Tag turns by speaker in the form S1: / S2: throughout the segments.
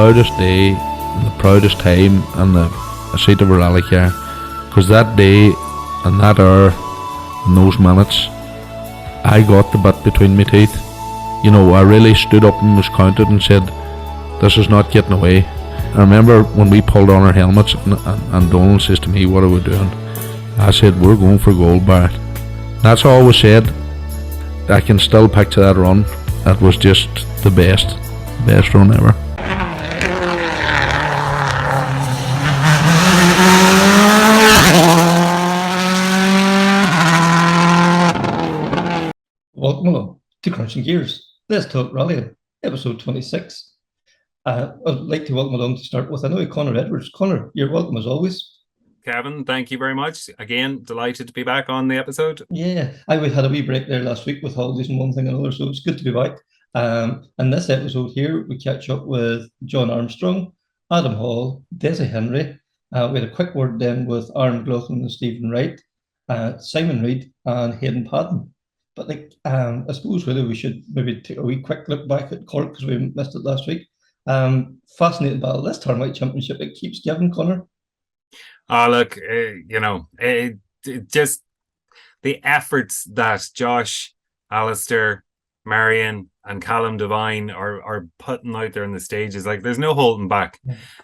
S1: proudest day and the proudest time in the seat of a rally car, because that day and that hour and those minutes, I got the bit between my teeth. You know, I really stood up and was counted and said, this is not getting away. I remember when we pulled on our helmets and Donald says to me, what are we doing? I said, we're going for gold, Barrett. That's all was said. I can still picture that run. That was just the best run ever.
S2: Welcome along to Krunching Gears, Let's Talk Rally, episode 26. I'd like to welcome along to start with, I know, Conor Edwards. Conor, you're welcome as always.
S3: Kevin, thank you very much. Again, delighted to be back on the episode.
S2: Yeah, I had a wee break there last week with holidays and one thing and another, so it's good to be back. In this episode here, we catch up with Jon Armstrong, Adam Hall, Desi Henry. We had a quick word then with Aaron McLaughlin and Stephen Reid, Simon Reid and Hayden Paddon. But I suppose really we should maybe take a wee quick look back at Cork because we missed it last week. Fascinating battle. This Tarmac Championship, it keeps giving, Conor.
S3: Look, just the efforts that Josh, Alistair, Marion and Callum Devine are putting out there on the stages, like there's no holding back.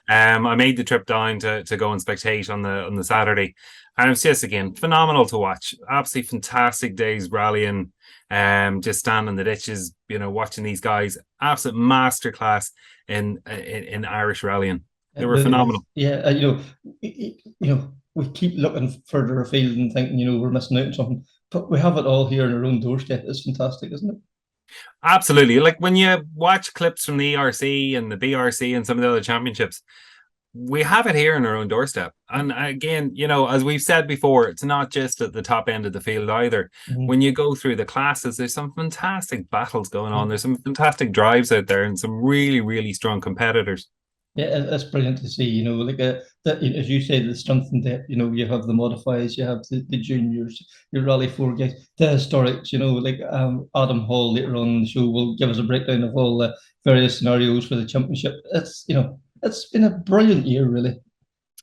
S3: I made the trip down to go and spectate on the Saturday, and it was just, again, phenomenal to watch. Absolutely fantastic days rallying, just standing in the ditches, watching these guys. Absolute masterclass in Irish rallying. They were phenomenal.
S2: Yeah, we keep looking further afield and thinking, we're missing out on something, but we have it all here on our own doorstep. It's fantastic, isn't it?
S3: Absolutely. Like when you watch clips from the ERC and the BRC and some of the other championships, we have it here on our own doorstep. And again, as we've said before, it's not just at the top end of the field either. Mm-hmm. When you go through the classes, there's some fantastic battles going on. There's some fantastic drives out there and some really, really strong competitors.
S2: Yeah, it's brilliant to see, as you say, the strength and depth, you have the modifiers, you have the juniors, your Rally 4 guys, the historics, Adam Hall later on in the show will give us a breakdown of all the various scenarios for the championship. It's been a brilliant year, really.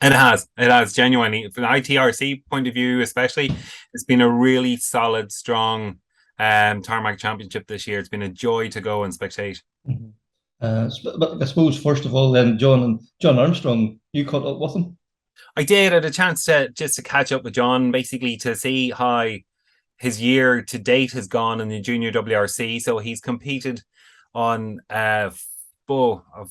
S3: It has genuinely, from the ITRC point of view especially, it's been a really solid, strong Tarmac Championship this year. It's been a joy to go and spectate.
S2: Mm-hmm. But I suppose, first of all, then, Jon Armstrong, you caught up with him?
S3: I did. I had a chance to catch up with Jon, basically to see how his year to date has gone in the junior WRC. So he's competed on, I've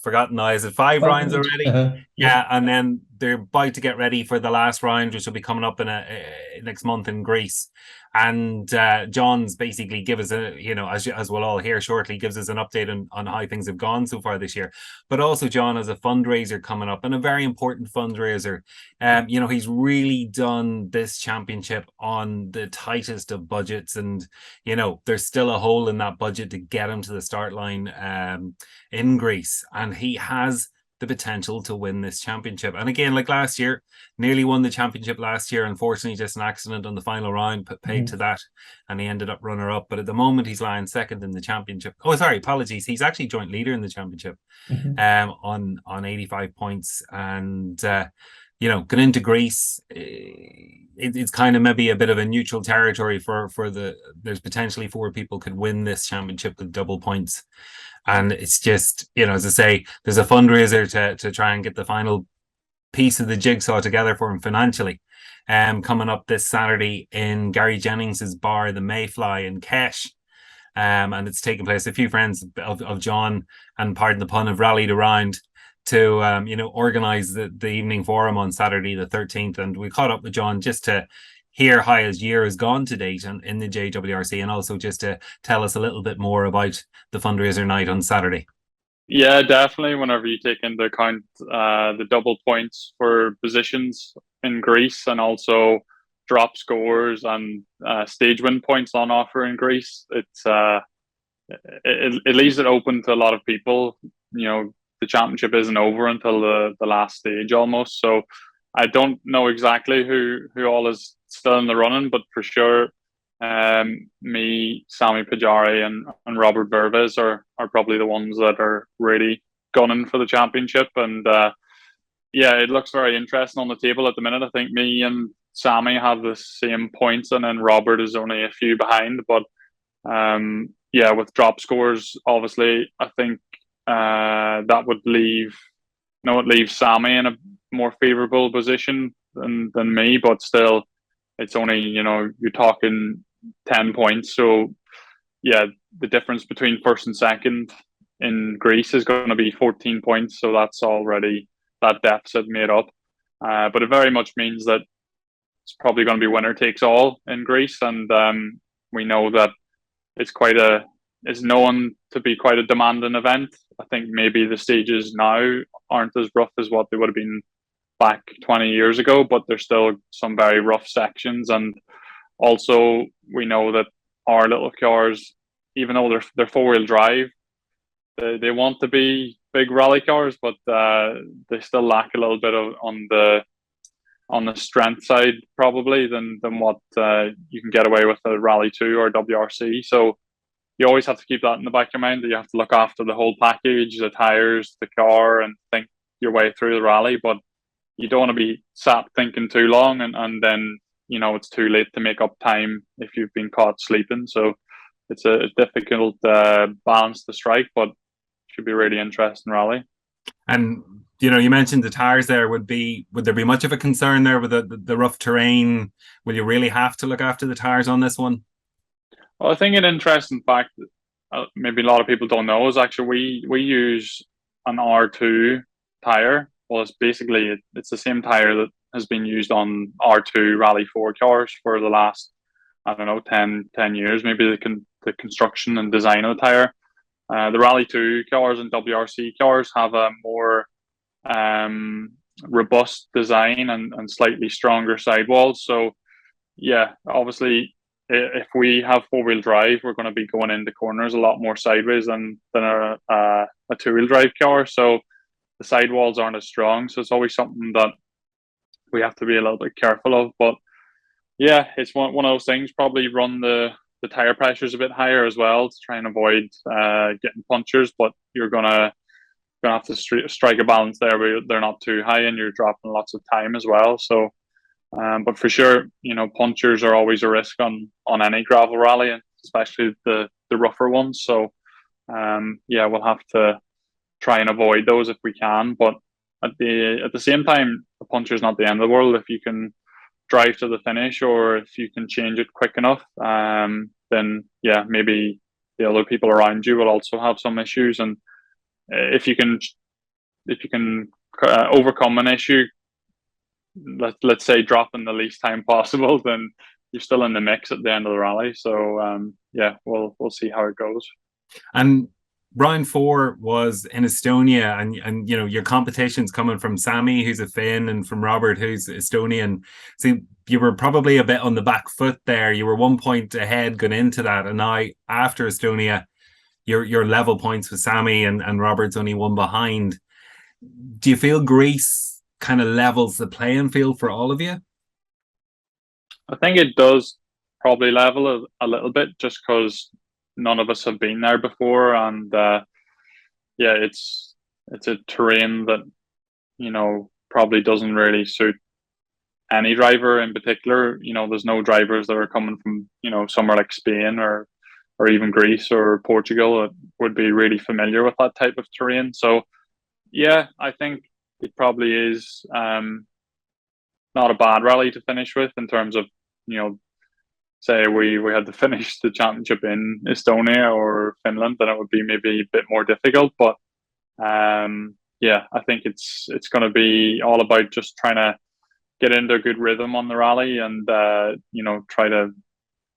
S3: forgotten now, is it 5 rounds already?
S2: Uh-huh.
S3: Yeah, and then they're about to get ready for the last round, which will be coming up in next month in Greece. And Jon's basically give us as we'll all hear shortly, gives us an update on how things have gone so far this year. But also Jon has a fundraiser coming up, and a very important fundraiser. He's really done this championship on the tightest of budgets, and there's still a hole in that budget to get him to the start line in Greece, and he has the potential to win this championship. And again, like last year, nearly won the championship last year. Unfortunately, just an accident on the final round paid to that, and he ended up runner-up. But at the moment, he's lying second in the championship. Oh, sorry, apologies. He's actually joint leader in the championship on 85 points. And, going into Greece, it's kind of maybe a bit of a neutral territory for there's potentially 4 people could win this championship with double points. And it's just, as I say, there's a fundraiser to try and get the final piece of the jigsaw together for him financially. Coming up this Saturday in Gary Jennings's bar, the Mayfly in Kesh. And it's taking place. A few friends of Jon, and pardon the pun, have rallied around to, organise the evening for him on Saturday the 13th. And we caught up with Jon just to hear how his year has gone to date in the JWRC, and also just to tell us a little bit more about the fundraiser night on Saturday.
S4: Yeah, definitely. Whenever you take into account the double points for positions in Greece, and also drop scores and stage win points on offer in Greece, it leaves it open to a lot of people. The championship isn't over until the last stage almost. So I don't know exactly who all is still in the running, but for sure, me, Sami Pajari, and Robert Verves are probably the ones that are really gunning for the championship. And yeah, it looks very interesting on the table at the minute. I think me and Sammy have the same points, and then Robert is only a few behind. But yeah, with drop scores, obviously, I think that would leave, it leaves Sammy in a more favourable position than me. But still, it's only, you're talking 10 points. So yeah, the difference between first and second in Greece is going to be 14 points. So that's already that deficit made up. But it very much means that it's probably going to be winner takes all in Greece. And we know that it's known to be quite a demanding event. I think maybe the stages now aren't as rough as what they would have been back 20 years ago, but there's still some very rough sections. And also, we know that our little cars, even though they're four-wheel drive, they want to be big rally cars, but they still lack a little bit on the strength side probably than what you can get away with a Rally 2 or WRC. So you always have to keep that in the back of your mind, that you have to look after the whole package, the tires, the car, and think your way through the rally. But you don't want to be sat thinking too long, and then it's too late to make up time if you've been caught sleeping. So it's a difficult balance to strike, but should be really interesting rally.
S3: And you mentioned the tires there. Would there be much of a concern there with the rough terrain? Will you really have to look after the tires on this one?
S4: Well, I think an interesting fact, maybe a lot of people don't know, is actually we use an R2 tire. Well, it's basically it's the same tire that has been used on R2 Rally 4 cars for the last, I don't know, 10 years. Maybe the construction and design of the tire. The Rally 2 cars and WRC cars have a more robust design and slightly stronger sidewalls. So yeah, obviously, if we have four-wheel drive, we're going to be going into corners a lot more sideways than a two-wheel drive car. So the sidewalls aren't as strong. So it's always something that we have to be a little bit careful of. But yeah, it's one of those things. Probably run the tire pressures a bit higher as well to try and avoid getting punctures. But you're gonna have to strike a balance there where they're not too high and you're dropping lots of time as well. So. But for sure, punctures are always a risk on any gravel rally, especially the rougher ones. So, yeah, we'll have to try and avoid those if we can. But at the same time, the puncture is not the end of the world. If you can drive to the finish, or if you can change it quick enough, then yeah, maybe the other people around you will also have some issues. And if you can overcome an issue, let's say dropping the least time possible, then you're still in the mix at the end of the rally. So yeah, we'll see how it goes.
S3: And round 4 was in Estonia, and your competition's coming from Sammy, who's a Finn, and from Robert, who's Estonian. So you were probably a bit on the back foot there. You were 1 point ahead going into that, and now after Estonia, you're level points with Sammy, and Robert's only one behind. Do you feel Greece kind of levels the playing field for all of you?
S4: I think it does probably level a little bit, just because none of us have been there before, and yeah, it's a terrain that probably doesn't really suit any driver in particular. There's no drivers that are coming from somewhere like Spain or even Greece or Portugal that would be really familiar with that type of terrain. So yeah, I think it probably is not a bad rally to finish with, in terms of, say we had to finish the championship in Estonia or Finland, then it would be maybe a bit more difficult. But yeah, I think it's going to be all about just trying to get into a good rhythm on the rally, and try to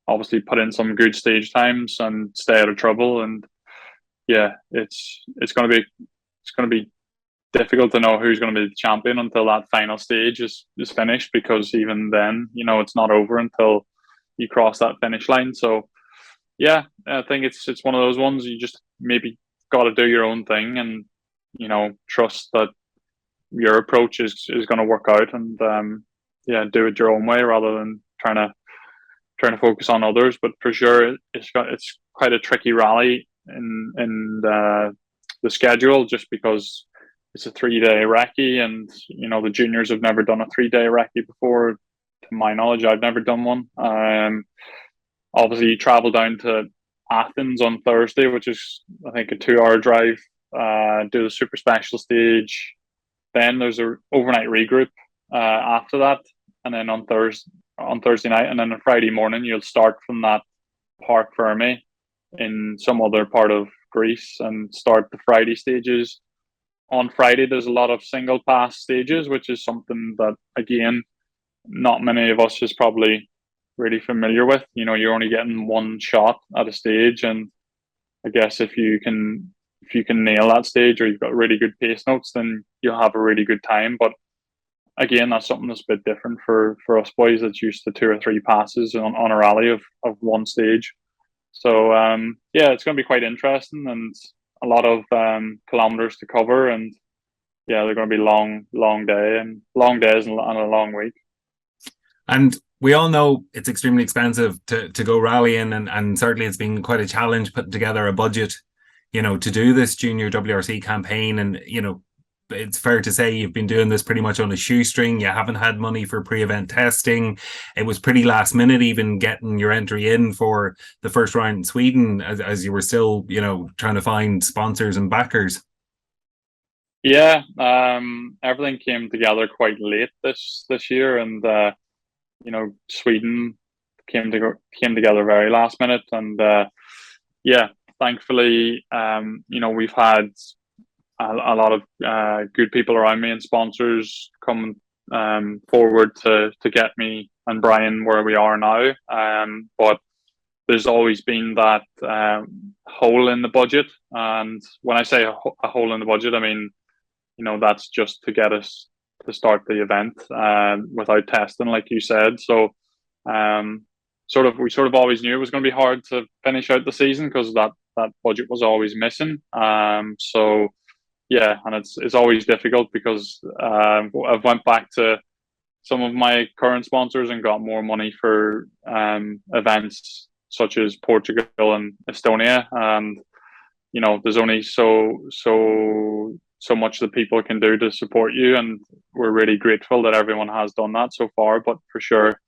S4: obviously put in some good stage times and stay out of trouble. And yeah, it's going to be difficult to know who's going to be the champion until that final stage is finished, because even then, it's not over until you cross that finish line. So yeah, I think it's one of those ones you just maybe got to do your own thing, and trust that your approach is going to work out, and yeah, do it your own way rather than trying to focus on others. But for sure, it's quite a tricky rally in the schedule, just because it's a 3-day recce, and the juniors have never done a 3-day recce before. To my knowledge, I've never done one. Obviously, you travel down to Athens on Thursday, which is, I think, a 2-hour drive. Do the super special stage. Then there's a overnight regroup after that, and then on Thursday night, and then on Friday morning you'll start from that Park Fermi in some other part of Greece and start the Friday stages. On Friday, there's a lot of single pass stages, which is something that, again, not many of us is probably really familiar with. You're only getting one shot at a stage, and I guess if you can nail that stage, or you've got really good pace notes, then you'll have a really good time. But again, that's something that's a bit different for us boys that's used to 2 or 3 passes on a rally of one stage. So it's going to be quite interesting, and a lot of kilometers to cover, and they're going to be long days and a long week.
S3: And we all know it's extremely expensive to go rallying, and certainly it's been quite a challenge putting together a budget, to do this junior WRC campaign. And, it's fair to say you've been doing this pretty much on a shoestring. You haven't had money for pre-event testing. It was pretty last minute even getting your entry in for the first round in Sweden, as you were still, trying to find sponsors and backers.
S4: Yeah, everything came together quite late this year, and Sweden came together very last minute, and thankfully, we've had a lot of good people around me and sponsors coming forward to get me and Brian where we are now. But there's always been that hole in the budget, and when I say a hole in the budget, I mean, that's just to get us to start the event without testing, like you said. So we sort of always knew it was going to be hard to finish out the season, because that budget was always missing. And it's always difficult, because I've went back to some of my current sponsors and got more money for events such as Portugal and Estonia, and there's only so much that people can do to support you, and we're really grateful that everyone has done that so far. But for sure,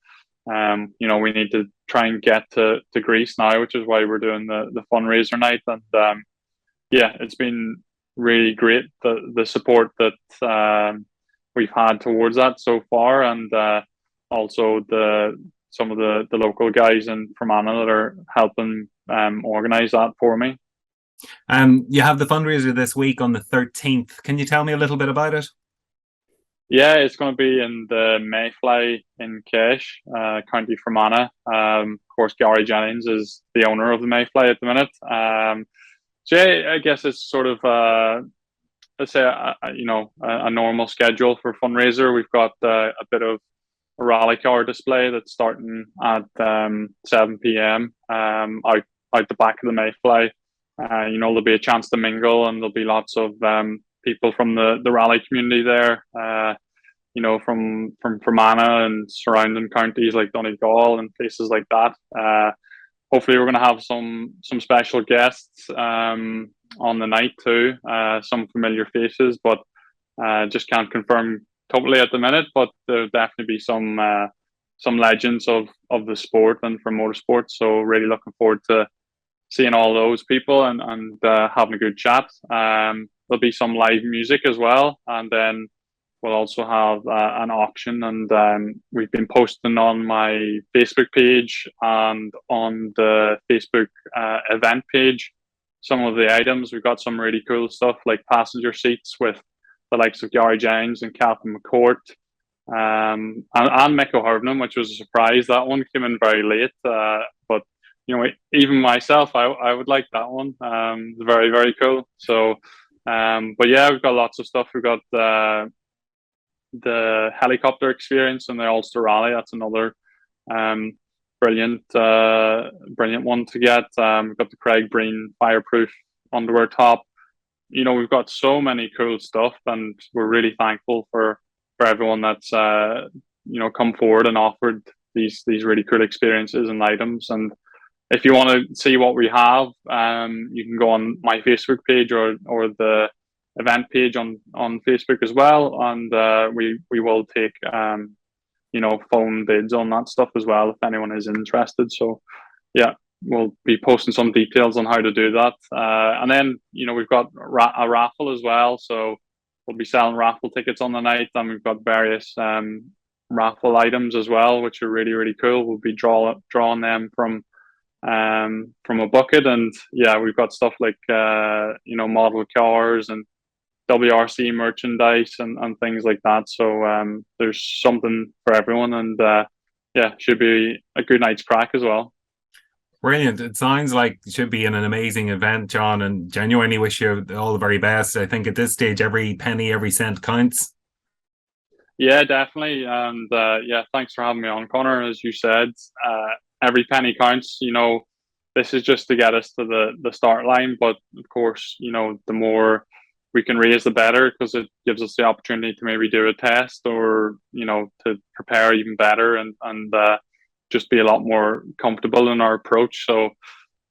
S4: we need to try and get to Greece now, which is why we're doing the fundraiser night. And it's been really great, the support that we've had towards that so far, and also some of the local guys in Fermanagh that are helping organise that for me.
S3: You have the fundraiser this week on the 13th. Can you tell me a little bit about it?
S4: Yeah, it's going to be in the Mayfly in Kesh, County Fermanagh. Of course, Gary Jennings is the owner of the Mayfly at the minute. I guess it's sort of let's say a normal schedule for fundraiser. We've got a bit of a rally car display that's starting at 7 p.m. out the back of the Mayfly. There'll be a chance to mingle, and there'll be lots of people from the rally community there. From Fermanagh and surrounding counties like Donegal and places like that. Hopefully, we're going to have some special guests on the night too. Some familiar faces, but just can't confirm totally at the minute. But there'll definitely be some legends of the sport and from motorsport. So really looking forward to seeing all those people and having a good chat. There'll be some live music as well, and then we'll also have an auction, and we've been posting on my Facebook page and on the Facebook event page some of the items. We've got some really cool stuff like passenger seats with the likes of Gary James and Catherine McCourt, and Mick O'Hurnan, which was a surprise. That one came in very late, but even myself, I would like that one. Very, very cool. So, but yeah, we've got lots of stuff. We've got the helicopter experience and the Ulster Rally. That's another brilliant one to get. We've got the Craig Breen fireproof underwear top. We've got so many cool stuff, and we're really thankful for everyone that's come forward and offered these really cool experiences and items. And if you want to see what we have, you can go on my Facebook page or the event page on Facebook as well, and we will take phone bids on that stuff as well if anyone is interested. So yeah, we'll be posting some details on how to do that, and then we've got a raffle as well, so we'll be selling raffle tickets on the night, and we've got various raffle items as well, which are really, really cool. We'll be drawing them from a bucket, and yeah, we've got stuff like model cars and WRC merchandise and things like that. So there's something for everyone, and should be a good night's crack as well.
S3: Brilliant. It sounds like it should be an amazing event, Jon, and genuinely wish you all the very best. I think at this stage, every penny, every cent counts.
S4: Yeah, definitely. And thanks for having me on, Connor. As you said, every penny counts. This is just to get us to the start line. But of course, the more we can raise, the better, because it gives us the opportunity to maybe do a test or, to prepare even better and just be a lot more comfortable in our approach. So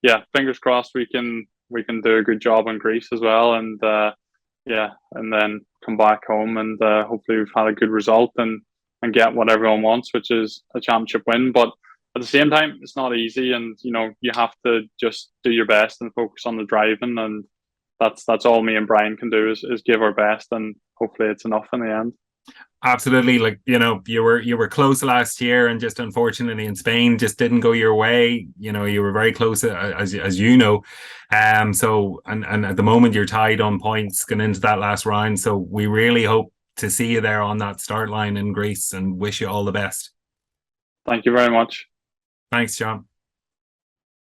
S4: yeah, fingers crossed we can do a good job in Greece as well, and and then come back home and hopefully we've had a good result and get what everyone wants, which is a championship win. But at the same time, it's not easy, and you have to just do your best and focus on the driving, and that's all me and Brian can do is give our best, and hopefully it's enough in the end.
S3: Absolutely. Like, you were close last year, and just unfortunately in Spain just didn't go your way. You were very close, as you know. So at the moment you're tied on points going into that last round. So we really hope to see you there on that start line in Greece, and wish you all the best.
S4: Thank you very much.
S3: Thanks, Jon.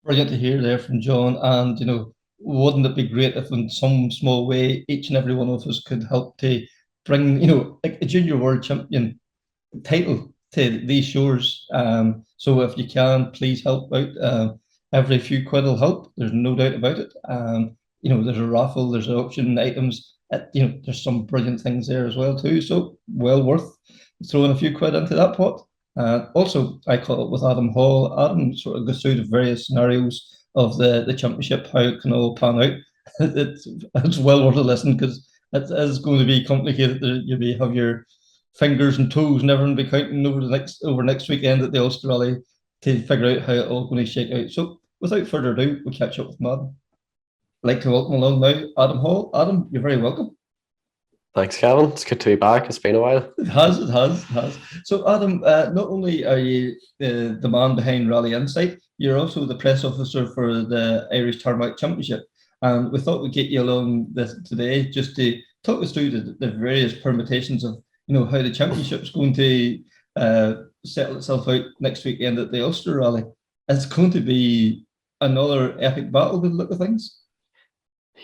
S2: Brilliant to hear there from Jon. And wouldn't it be great if in some small way each and every one of us could help to bring like a junior world champion title to these shores? So if you can, please help out. Every few quid will help, there's no doubt about it. There's a raffle, there's auction items, there's some brilliant things there as well too, so well worth throwing a few quid into that pot. Also, I caught up with Adam Hall. Adam sort of goes through the various scenarios of the championship, how it can all pan out. It's well worth a listen, because it is going to be complicated. You may have your fingers and toes and everything be counting over next weekend at the Ulster Rally to figure out how it all going to shake out. So without further ado, we'll catch up with Adam. I'd like to welcome along now Adam Hall. Adam, you're very welcome.
S5: Thanks, Kevin. It's good to be back. It's been a while.
S2: It has. So, Adam, not only are you the man behind Rally Insight, you're also the press officer for the Irish Tarmac Championship. And we thought we'd get you along today just to talk us through the various permutations of how the championship's going to settle itself out next weekend at the Ulster Rally. It's going to be another epic battle by the look of things.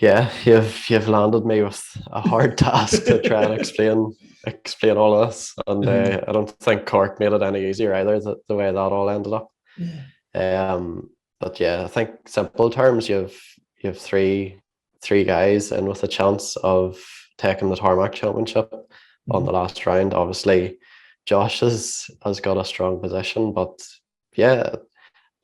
S5: Yeah, you've landed me with a hard task to try and explain all of this, and I don't think Cork made it any easier either. The way that all ended up. Yeah. But yeah, I think simple terms, you have three guys in with a chance of taking the Tarmac Championship on the last round. Obviously, Josh has got a strong position, but yeah, I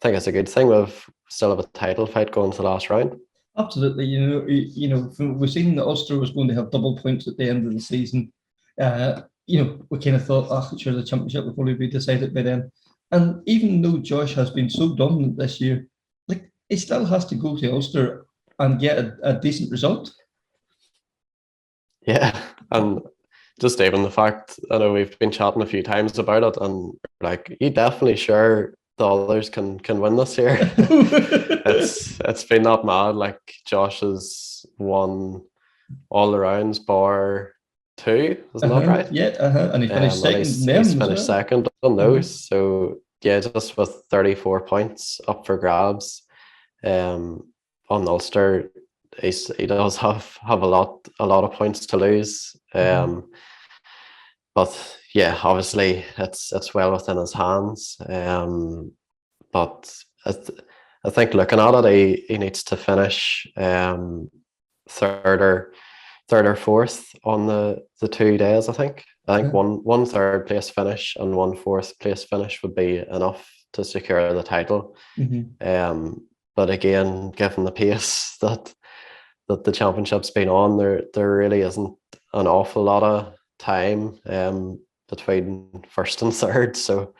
S5: think it's a good thing. We've still have a title fight going to the last round.
S2: Absolutely. We've seen that Ulster was going to have double points at the end of the season. We kind of thought, sure, the championship will probably be decided by then. And even though Josh has been so dominant this year, like, he still has to go to Ulster and get a decent result.
S5: Yeah, and just even the fact, I know we've been chatting a few times about it, and like, you definitely sure the others can win this year. It's been that mad. Like, Josh has won all the rounds bar 2, isn't that right?
S2: Yeah, and he finished second.
S5: He's finished second on those. So yeah, just with 34 points up for grabs, on Ulster, he does have a lot of points to lose. But yeah, obviously it's well within his hands. But I think looking at it, he needs to finish third or fourth on the 2 days. I think one third place finish and one fourth place finish would be enough to secure the title. But again, given the pace that the championship's been on, there really isn't an awful lot of time between first and third. So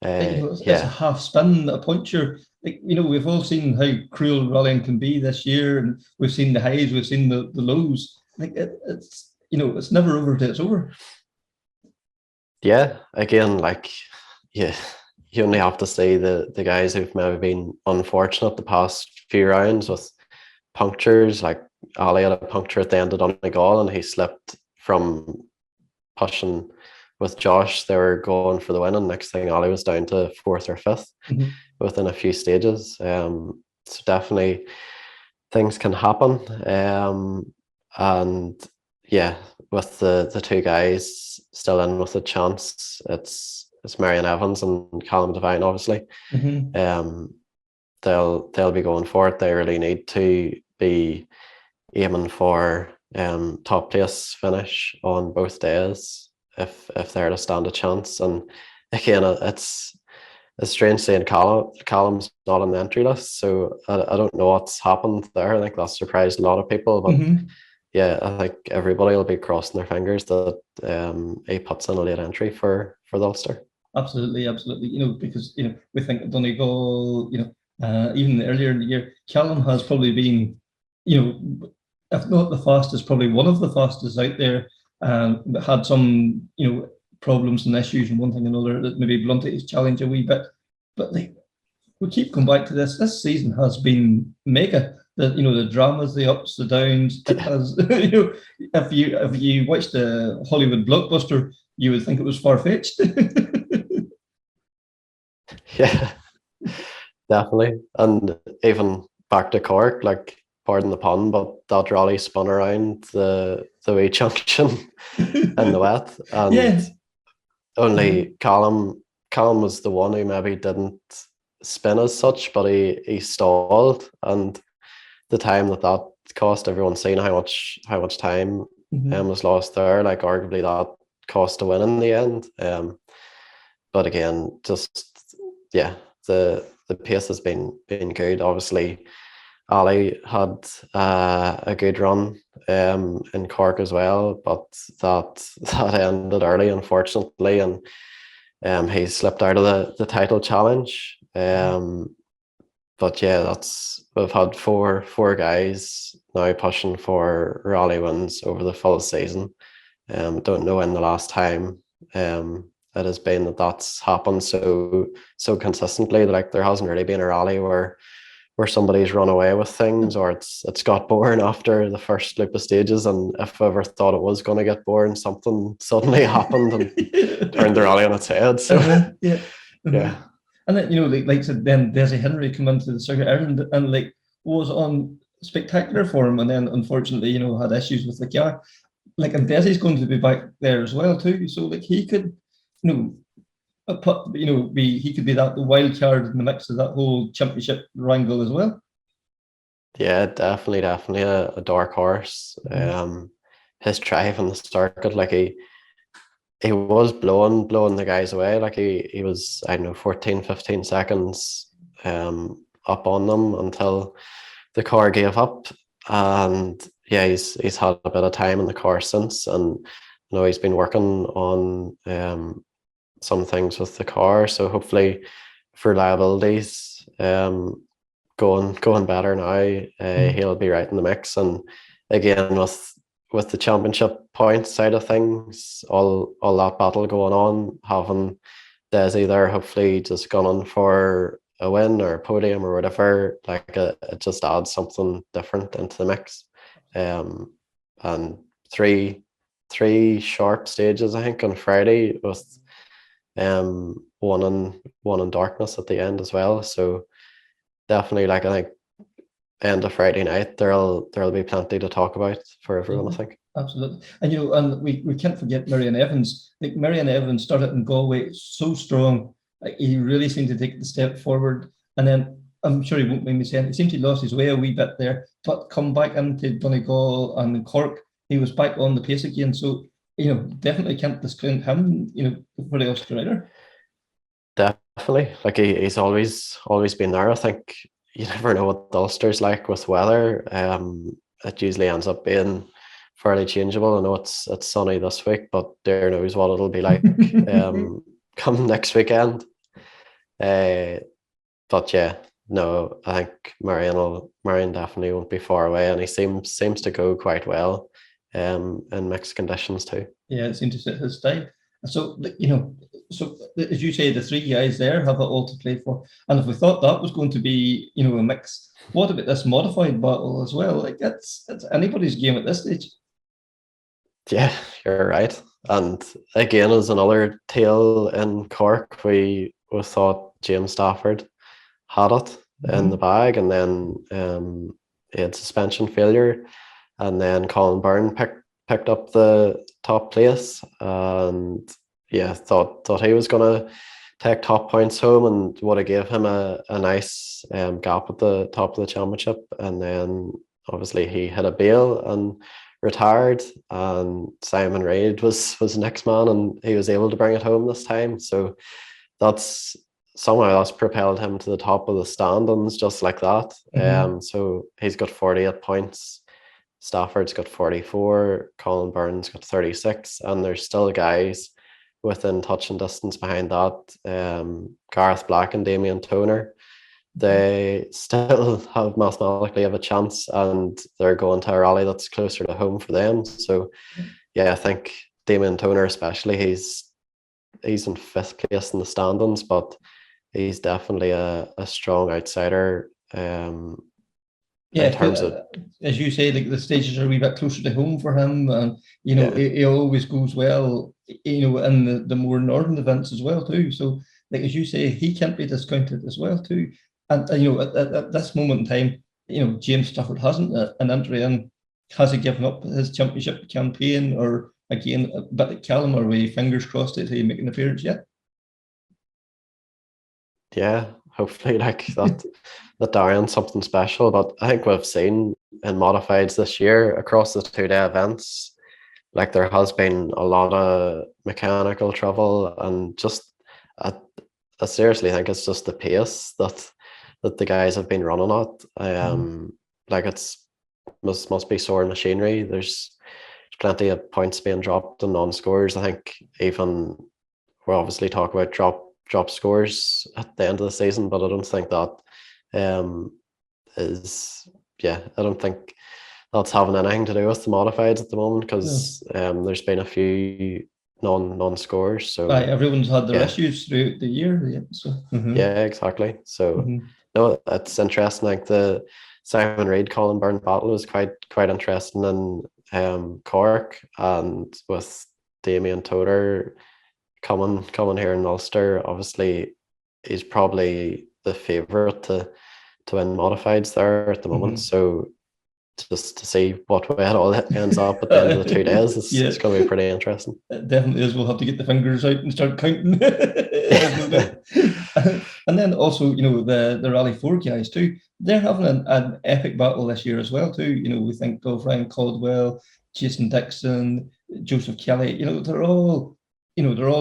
S2: it's a half spin, a puncture. We've all seen how cruel rallying can be this year, and we've seen the highs, we've seen the lows. It's never over till it's over.
S5: Yeah, again, you only have to say the guys who've maybe been unfortunate the past few rounds with punctures. Like Ali had a puncture at the end of Donegal, and he slipped from pushing with Josh. They were going for the win, and next thing Ali was down to 4th or 5th within a few stages. So definitely things can happen. And yeah, with the two guys still in with a chance, it's Marion Evans and Callum Devine, obviously. They'll be going for it. They really need to be aiming for top place finish on both days if they're to stand a chance. And again, it's strange saying Callum's not on the entry list, so I don't know what's happened there. I think that surprised a lot of people, but yeah, I think everybody will be crossing their fingers that he puts in a late entry for the Ulster.
S2: Absolutely. Because we think of Donegal, even earlier in the year, Callum has probably been, if not the fastest, probably one of the fastest out there. But had some, problems and issues and one thing and another that maybe blunted his challenge a wee bit. But we keep coming back to this. This season has been mega. The dramas, the ups, the downs. It has, if you watched the Hollywood blockbuster, you would think it was far-fetched.
S5: Yeah, definitely. And even back to Cork, pardon the pun, but that rally spun around the wee junction in the wet, and only Callum was the one who maybe didn't spin as such, but he stalled, and the time that cost, everyone's seen how much time was lost there. Arguably that cost a win in the end. But again, just the pace has been good. Obviously, Ali had a good run in Cork as well, but that ended early, unfortunately, and he slipped out of the title challenge. But yeah, we've had four guys now pushing for rally wins over the full season. Don't know when the last time it has been that's happened so consistently. There hasn't really been a rally where somebody's run away with things, or it's got boring after the first loop of stages, and if I ever thought it was going to get boring, something suddenly happened and turned the rally on its head. So yeah.
S2: And then like said, then Desi Henry come into the circuit Ireland and was on spectacular form, and then unfortunately had issues with the car. And Desi's going to be back there as well too, so he could he could be the wild card in the mix of that whole championship wrangle as well.
S5: Yeah, definitely a dark horse. His drive on the circuit, he was blowing the guys away. He was, 14, 15 seconds up on them until the car gave up. And yeah, he's had a bit of time in the car since, and he's been working on some things with the car. So hopefully for reliability's going better now. He'll be right in the mix. And again, with the championship points side of things, all that battle going on, having Desi there hopefully just gone on for a win or a podium or whatever, it just adds something different into the mix. And three sharp stages, I think, on Friday, with one in darkness at the end as well. So definitely, I think end of Friday night, there'll be plenty to talk about for everyone, I think.
S2: Absolutely. And and we can't forget Marion Evans. Marion Evans started in Galway so strong. He really seemed to take the step forward, and then I'm sure he won't mind me saying, it seemed he lost his way a wee bit there, but come back into Donegal and Cork, he was back on the pace again. So definitely can't discount him for the Ulster Rider.
S5: Definitely. Like he's always been there. I think you never know what the Ulster's like with weather. It usually ends up being fairly changeable. I know it's sunny this week, but there knows what it'll be like come next weekend. But yeah, no, I think Marion definitely won't be far away, and he seems to go quite well in mixed conditions too.
S2: Yeah, it seemed to sit his style. So, so as you say, the three guys there have it all to play for. And if we thought that was going to be, a mix, what about this modified battle as well? Like it's anybody's game at this stage.
S5: Yeah, you're right. And again, as another tale in Cork, we thought James Stafford had it in the bag, and then he had suspension failure, and then Colin Byrne picked up the top place, and yeah, thought he was gonna take top points home and would have gave him a nice gap at the top of the championship, and then obviously he hit a bail and retired, and Simon Reid was the next man, and he was able to bring it home this time. So that's propelled him to the top of the standings just like that. So he's got 48 points. Stafford's got 44, Colin Byrne's got 36, and there's still guys within touch and distance behind that. Gareth Black and Damien Toner, they still mathematically have a chance, and they're going to a rally that's closer to home for them. So yeah, I think Damien Toner especially, he's in 5th place in the standings, but he's definitely a strong outsider.
S2: Yeah,
S5: in terms of,
S2: as you say, like the stages are a wee bit closer to home for him, and he always goes well, in the more northern events as well too. So, like as you say, he can't be discounted as well too. And at this moment in time, James Stafford hasn't an entry in. Has he given up his championship campaign, or again a bit like Callum, are we fingers crossed that he make an appearance yet?
S5: Yeah, hopefully like that Darren's something special. But I think we've seen in modifieds this year across the 2-day events, like there has been a lot of mechanical trouble, and just I seriously think it's just the pace that the guys have been running at. Like it's must be sore machinery. There's plenty of points being dropped and non-scores. I think even we'll obviously talk about drop scores at the end of the season, but I don't think that I don't think that's having anything to do with the modifieds at the moment, because there's been a few non-scores. So
S2: everyone's had their issues throughout the year. Yeah, so
S5: yeah, exactly. So no, it's interesting. Like the Simon Reid Colin Byrne battle was quite interesting in Cork, and with Damien Toder coming here in Ulster, obviously he's probably the favourite to win modifieds there at the moment. So just to see what way it all ends up at the end of the 2 days, it's going to be pretty interesting.
S2: It definitely is. We'll have to get the fingers out and start counting. And then also, the Rally 4 guys too, they're having an epic battle this year as well too. We think of Ryan Caldwell, Jason Dixon, Joseph Kelly. They're all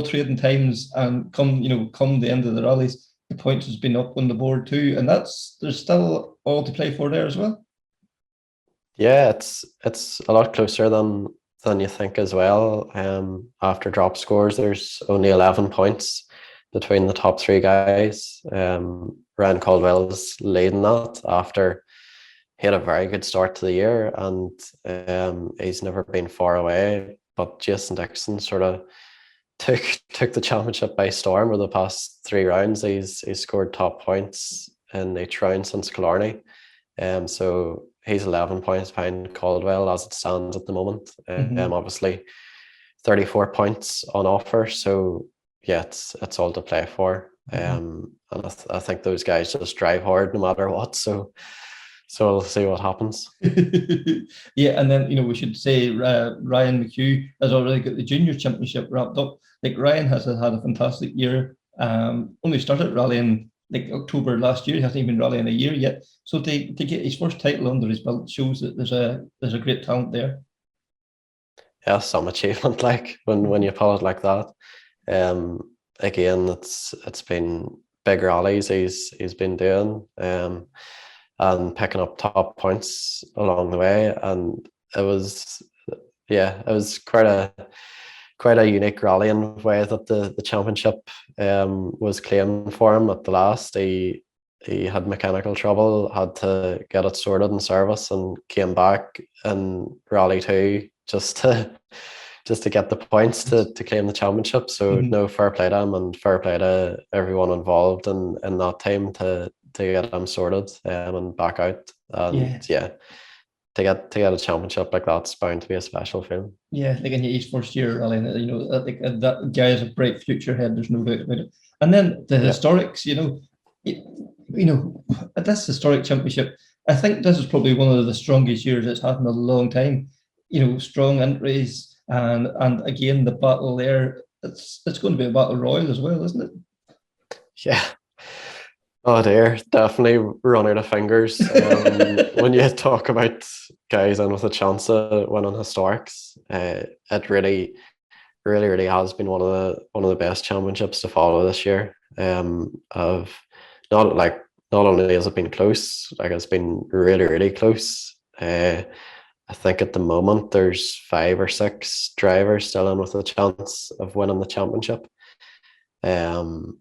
S2: trading times, and come the end of the rallies, the points has been up on the board too, and there's still all to play for there as well.
S5: Yeah, it's a lot closer than you think as well. After drop scores, there's only 11 points between the top 3 guys. Ryan Caldwell is leading that after he had a very good start to the year, and he's never been far away. But Jason Dixon sort of took the championship by storm over the past 3 rounds. He's scored top points in each round since Killarney. So he's 11 points behind Caldwell as it stands at the moment. Obviously 34 points on offer. So yeah, it's all to play for. And I think those guys just drive hard no matter what. So we'll see what happens.
S2: Yeah, and then we should say Ryan McHugh has already got the junior championship wrapped up. Like Ryan has had a fantastic year. Only started rallying like October last year. He hasn't even rallying a year yet. So to get his first title under his belt shows that there's a great talent there.
S5: Yeah, some achievement, like when you pull it like that. Again, it's been big rallies he's been doing, and picking up top points along the way. And it was quite a unique rallying way that the championship was claimed for him at the last. He had mechanical trouble, had to get it sorted in service, and came back in Rally 2 just to get the points to claim the championship. So no, fair play to him, and fair play to everyone involved in that time to get him sorted and back out. And to get a championship like that's bound to be a special feeling.
S2: Yeah, like in his first year rally, you know, that guy has a bright future ahead. There's no doubt about it. And then the historics, you know, at this historic championship, I think this is probably one of the strongest years it's had in a long time. You know, strong entries, and again the battle there. It's going to be a battle royal as well, isn't it?
S5: Yeah. Oh dear, definitely run out of fingers. When you talk about guys in with a chance of winning historics, it really has been one of the best championships to follow this year. Of not only has it been close, like it's been really close. I think at the moment there's 5 or 6 drivers still in with a chance of winning the championship. And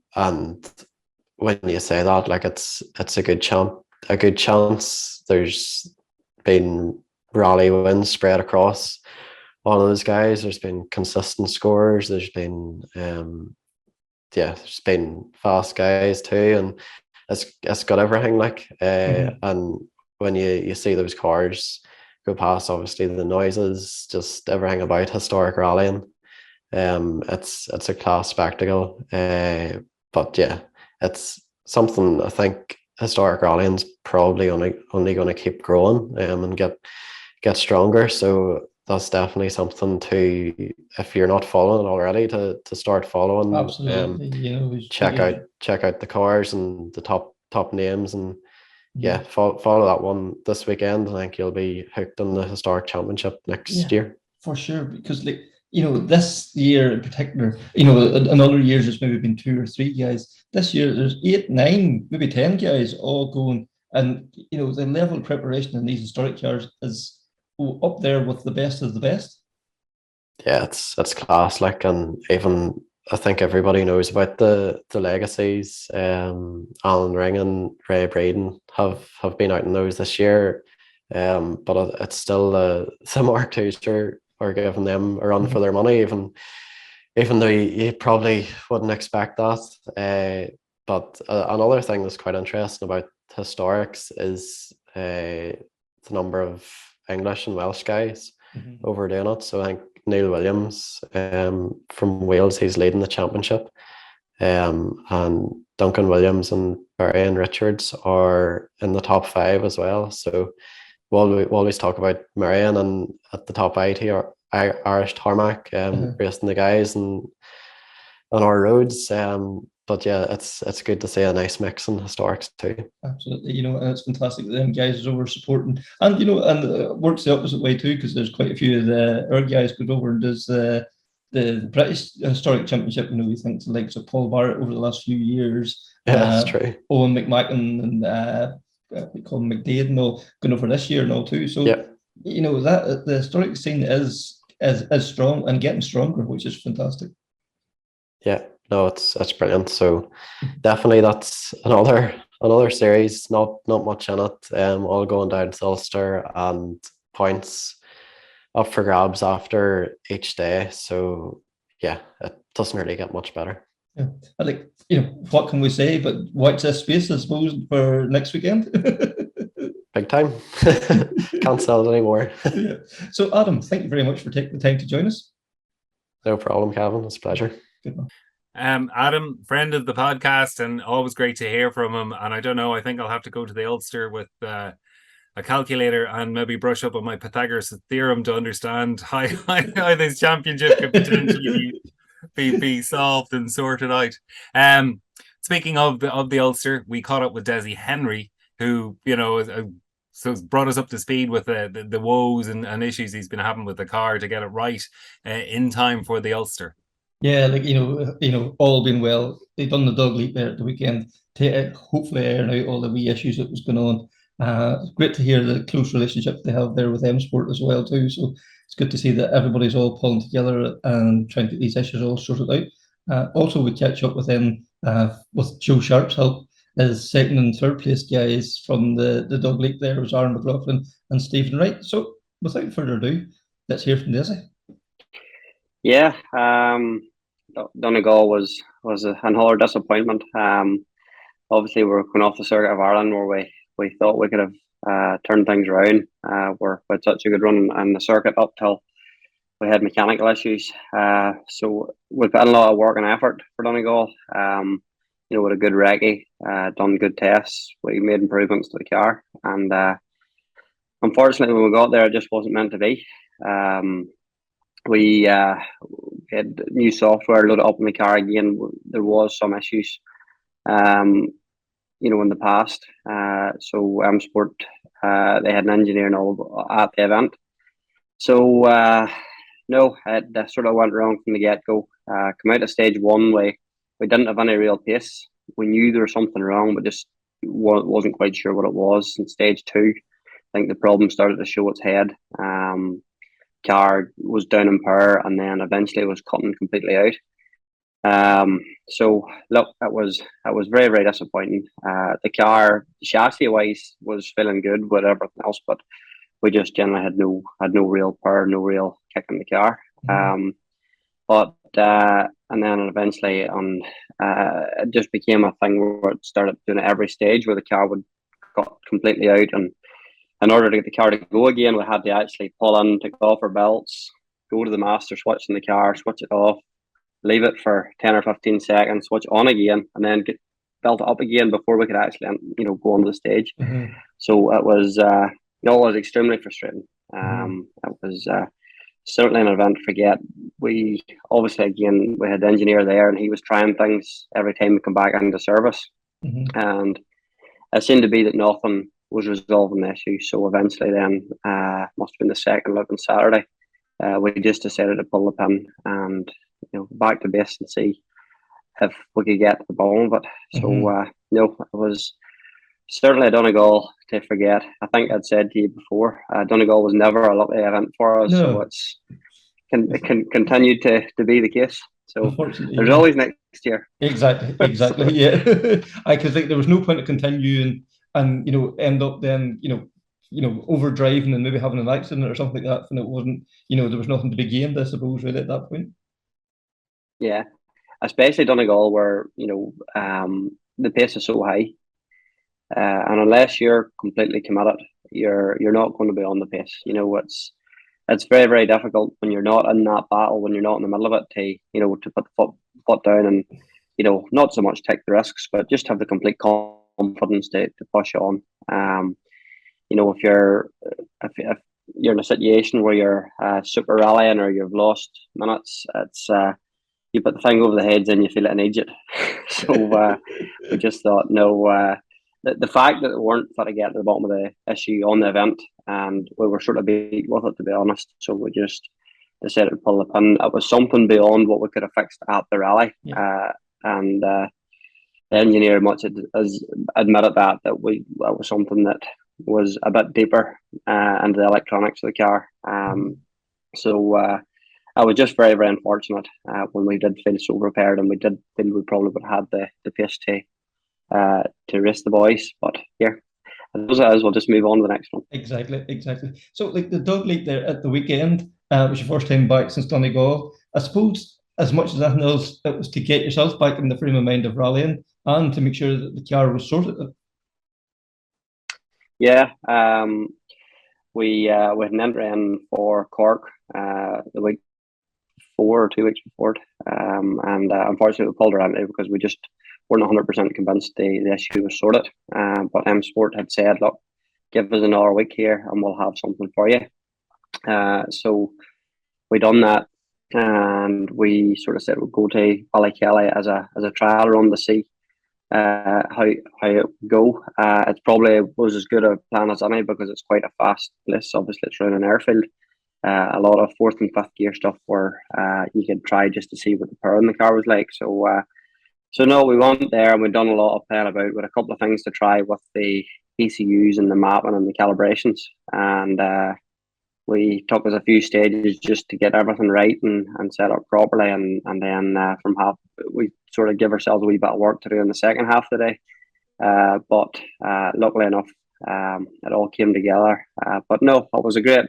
S5: when you say that, like it's a good chance. There's been rally wins spread across all of those guys. There's been consistent scores. There's been there's been fast guys too, and it's got everything. Like and when you see those cars go past, obviously the noises, just everything about historic rallying. It's a class spectacle. But yeah, it's something I think historic rallying's probably only going to keep growing and get stronger. So that's definitely something to, if you're not following already, to start following.
S2: Absolutely. You know,
S5: check out the cars and the top names, and follow that one this weekend. I think you'll be hooked on the historic championship next year.
S2: For sure, because like, you know, this year in particular, you know, in other years there's maybe been 2 or 3 guys. This year there's 8, 9, maybe 10 guys all going, and you know the level of preparation in these historic cars is up there with the best of the best.
S5: Yeah, it's class. Like, and even I think everybody knows about the legacies. Alan Ring and Ray Braden have been out in those this year, but it's still the Mark IIs are giving them a run for their money, even though you probably wouldn't expect that. But another thing that's quite interesting about historics is the number of English and Welsh guys overdoing it. So I think Neil Williams from Wales, he's leading the championship, and Duncan Williams and Brian Richards are in the top 5 as well. So we'll always talk about Marion and at the top 8 here, Irish Tarmac, racing the guys and on our roads. But yeah, it's good to see a nice mix in historics too.
S2: Absolutely, you know, and it's fantastic that them guys is over supporting, and you know, and it works the opposite way too, because there's quite a few of our guys goes over and does the British Historic Championship. You know, we think the likes of Paul Barrett over the last few years.
S5: Yeah, that's true.
S2: Owen McMacken and we call him McDade and all going over this year and all too. So you know that the historic scene is strong and getting stronger, which is fantastic.
S5: Yeah, no, it's brilliant. So definitely that's another series, not much in it. All going down to Ulster, and points up for grabs after each day. So yeah, it doesn't really get much better.
S2: Yeah, I like, you know, what can we say? But watch this space, I suppose, for next weekend.
S5: Big time. Can't sell it anymore.
S2: Yeah. So Adam, thank you very much for taking the time to join us.
S5: No problem, Kevin. It's a pleasure.
S2: Good man.
S3: Adam, friend of the podcast, and always great to hear from him. And I don't know, I think I'll have to go to the Ulster with a calculator and maybe brush up on my Pythagoras theorem to understand how this championship could potentially be solved and sorted out. Speaking of the Ulster, we caught up with Desi Henry, who, you know, so brought us up to speed with the woes and issues he's been having with the car to get it right in time for the Ulster.
S2: Yeah, like all being well, they done the dog leap there at the weekend to hopefully iron out all the wee issues that was going on. It's great to hear the close relationship they have there with M Sport as well too. So it's good to see that everybody's all pulling together and trying to get these issues all sorted out. Also, we catch up with them with Joe Sharp's help as second and third place guys from the dog leap. There was Aaron McLaughlin and Stephen Wright. So without further ado, let's hear from Desi.
S6: Yeah, Donegal was another disappointment. Obviously, we're going off the circuit of Ireland where we thought we could have turned things around. We had such a good run on the circuit up till we had mechanical issues. So we put in a lot of work and effort for Donegal. With a good recce, done good tests. We made improvements to the car, and unfortunately, when we got there, it just wasn't meant to be. We had new software loaded up in the car again. There was some issues, in the past. So M Sport, they had an engineer and all at the event. So no, it sort of went wrong from the get-go. Come out of stage one, we didn't have any real pace. We knew there was something wrong, but just wasn't quite sure what it was. In stage two, I think the problem started to show its head. Car was down in power and then eventually was cutting completely out. So look, it was very, very disappointing. The car chassis wise was feeling good with everything else, but we just generally had no real power, no real kick in the car. And then eventually it just became a thing where it started doing it every stage where the car would cut completely out, and in order to get the car to go again, we had to actually pull in, take off our belts, go to the master switch in the car, switch it off, leave it for 10 or 15 seconds, switch on again, and then get belt it up again before we could actually, go on the stage. So it was extremely frustrating. It was certainly an event to forget. We obviously, again, we had the engineer there and he was trying things every time we come back into service. And it seemed to be that nothing was resolving the issue. So eventually then, must have been the second lap on Saturday, we just decided to pull the pin and back to base and see if we could get the ball of it. So no, it was certainly a Donegal to forget. I think I'd said to you before, Donegal was never a lucky event for us, so it can continue to be the case. So there's always next year.
S2: Exactly, yeah. Because there was no point to continue and end up then overdriving and maybe having an accident or something like that, and it wasn't there was nothing to be gained, I suppose, really at that point.
S6: Yeah, especially Donegal where the pace is so high, and unless you're completely committed, you're not going to be on the pace. It's very, very difficult when you're not in that battle, when you're not in the middle of it, to put the foot down and not so much take the risks, but just have the complete confidence to push on. If you're in a situation where you're super rallying or you've lost minutes, it's you put the thing over the heads and you feel it in Egypt. So we just thought, no, the fact that we weren't fit to get to the bottom of the issue on the event, and we were sort of beat with it, to be honest. So we just decided to pull the pin. It was something beyond what we could have fixed at the rally. And the engineer much has admitted that was something that was a bit deeper into the electronics of the car. So I was just very, very unfortunate when we did feel so prepared, and we did feel we probably would have had the pace to race the boys. But yeah, as we'll just move on to the next one.
S2: Exactly. So like the dog leap there at the weekend, was your first time back since Donegal. I suppose as much as anything else, it was to get yourself back in the frame of mind of rallying and to make sure that the car was sorted.
S6: Yeah, we had an entry in for Cork the week before or 2 weeks before it, and unfortunately we pulled our entry because we just weren't 100% convinced the issue was sorted. But M Sport had said, look, give us another week here and we'll have something for you. So we done that, and we sort of said we'll go to Ballykelly as a trial run to see how it would go. It probably was as good a plan as any because it's quite a fast place. Obviously, it's around an airfield. a lot of fourth and fifth gear stuff where you could try just to see what the power in the car was like. So no, we went there and we've done a lot of playing about with a couple of things to try with the ECUs and the mapping and the calibrations. And we took us a few stages just to get everything right and set up properly. And then from half, we sort of give ourselves a wee bit of work to do in the second half of the day. But luckily enough, it all came together. But no, it was a great,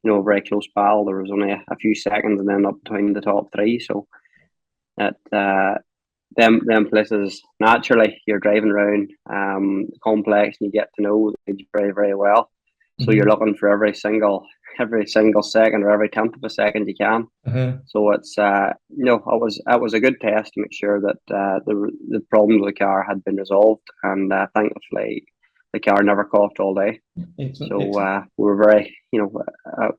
S6: very close battle. There was only a few seconds and then up between the top three. So them places, naturally you're driving around the complex and you get to know the stage very, very well. So you're looking for every single second or every tenth of a second you can. So it's it was a good test to make sure that the problems with the car had been resolved, and thankfully the car never coughed all day. So we were very, we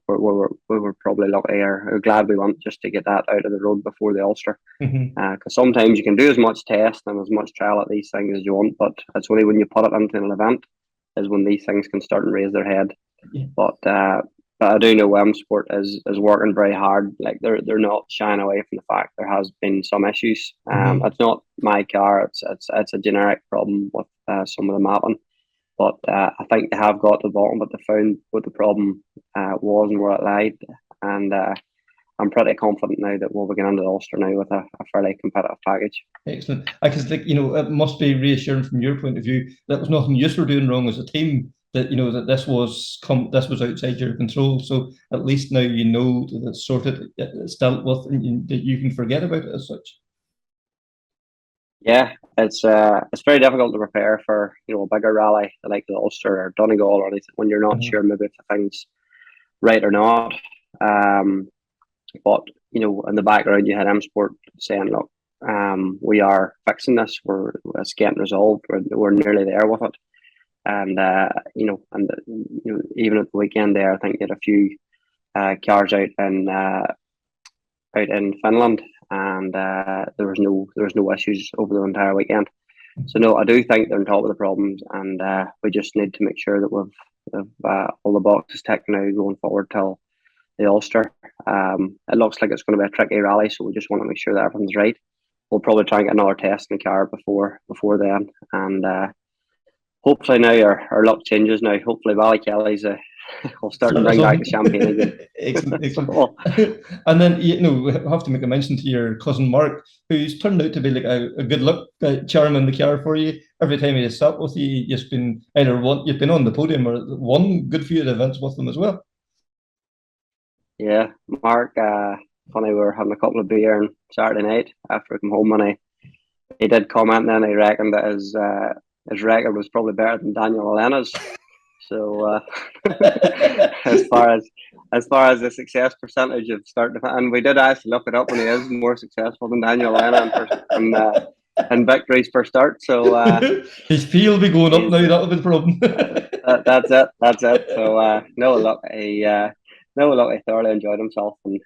S6: were probably lucky or glad we went just to get that out of the road before the Ulster. Because sometimes you can do as much test and as much trial at these things as you want, but it's only when you put it into an event is when these things can start and raise their head. But I do know M Sport is working very hard. Like they're not shying away from the fact there has been some issues. It's not my car. It's a generic problem with some of the mapping. But I think they have got to the bottom, but they found what the problem was and where it lied. And I'm pretty confident now that we'll be getting into the Ulster now with a fairly competitive package.
S2: Excellent. Because it must be reassuring from your point of view that was nothing you were doing wrong as a team. That that this was outside your control. So at least now that it's sorted, it's dealt with, and that you can forget about it as such.
S6: Yeah, it's very difficult to prepare for a bigger rally like the Ulster or Donegal or anything when you're not sure maybe if the thing's right or not. But in the background you had M Sport saying, look, we are fixing this. It's getting resolved. We're nearly there with it. And even at the weekend there, I think you had a few cars out in Finland, and there was no issues over the entire weekend. So no, I do think they're on top of the problems, and we just need to make sure that we've all the boxes ticked now going forward till the Ulster. It looks like it's going to be a tricky rally, so we just want to make sure that everything's right. We'll probably try and get another test in the car before then, and hopefully now our luck changes now. Hopefully Ballykelly's will start to bring back the champagne again.
S2: Excellent. And then we have to make a mention to your cousin Mark, who's turned out to be like a good luck charm in the car for you. Every time he sat with you, you've been you've been on the podium or won good few events with them as well.
S6: Yeah, Mark. Funny, we were having a couple of beer on Saturday night after I come home, and he did comment then he reckoned that his record was probably better than Daniel Elena's. So as far as the success percentage of start to and we did actually look it up, and he is more successful than Daniel Elena in victories per start. So
S2: his fee will be going up now. That'll be the problem.
S6: That's it. So he thoroughly enjoyed himself, and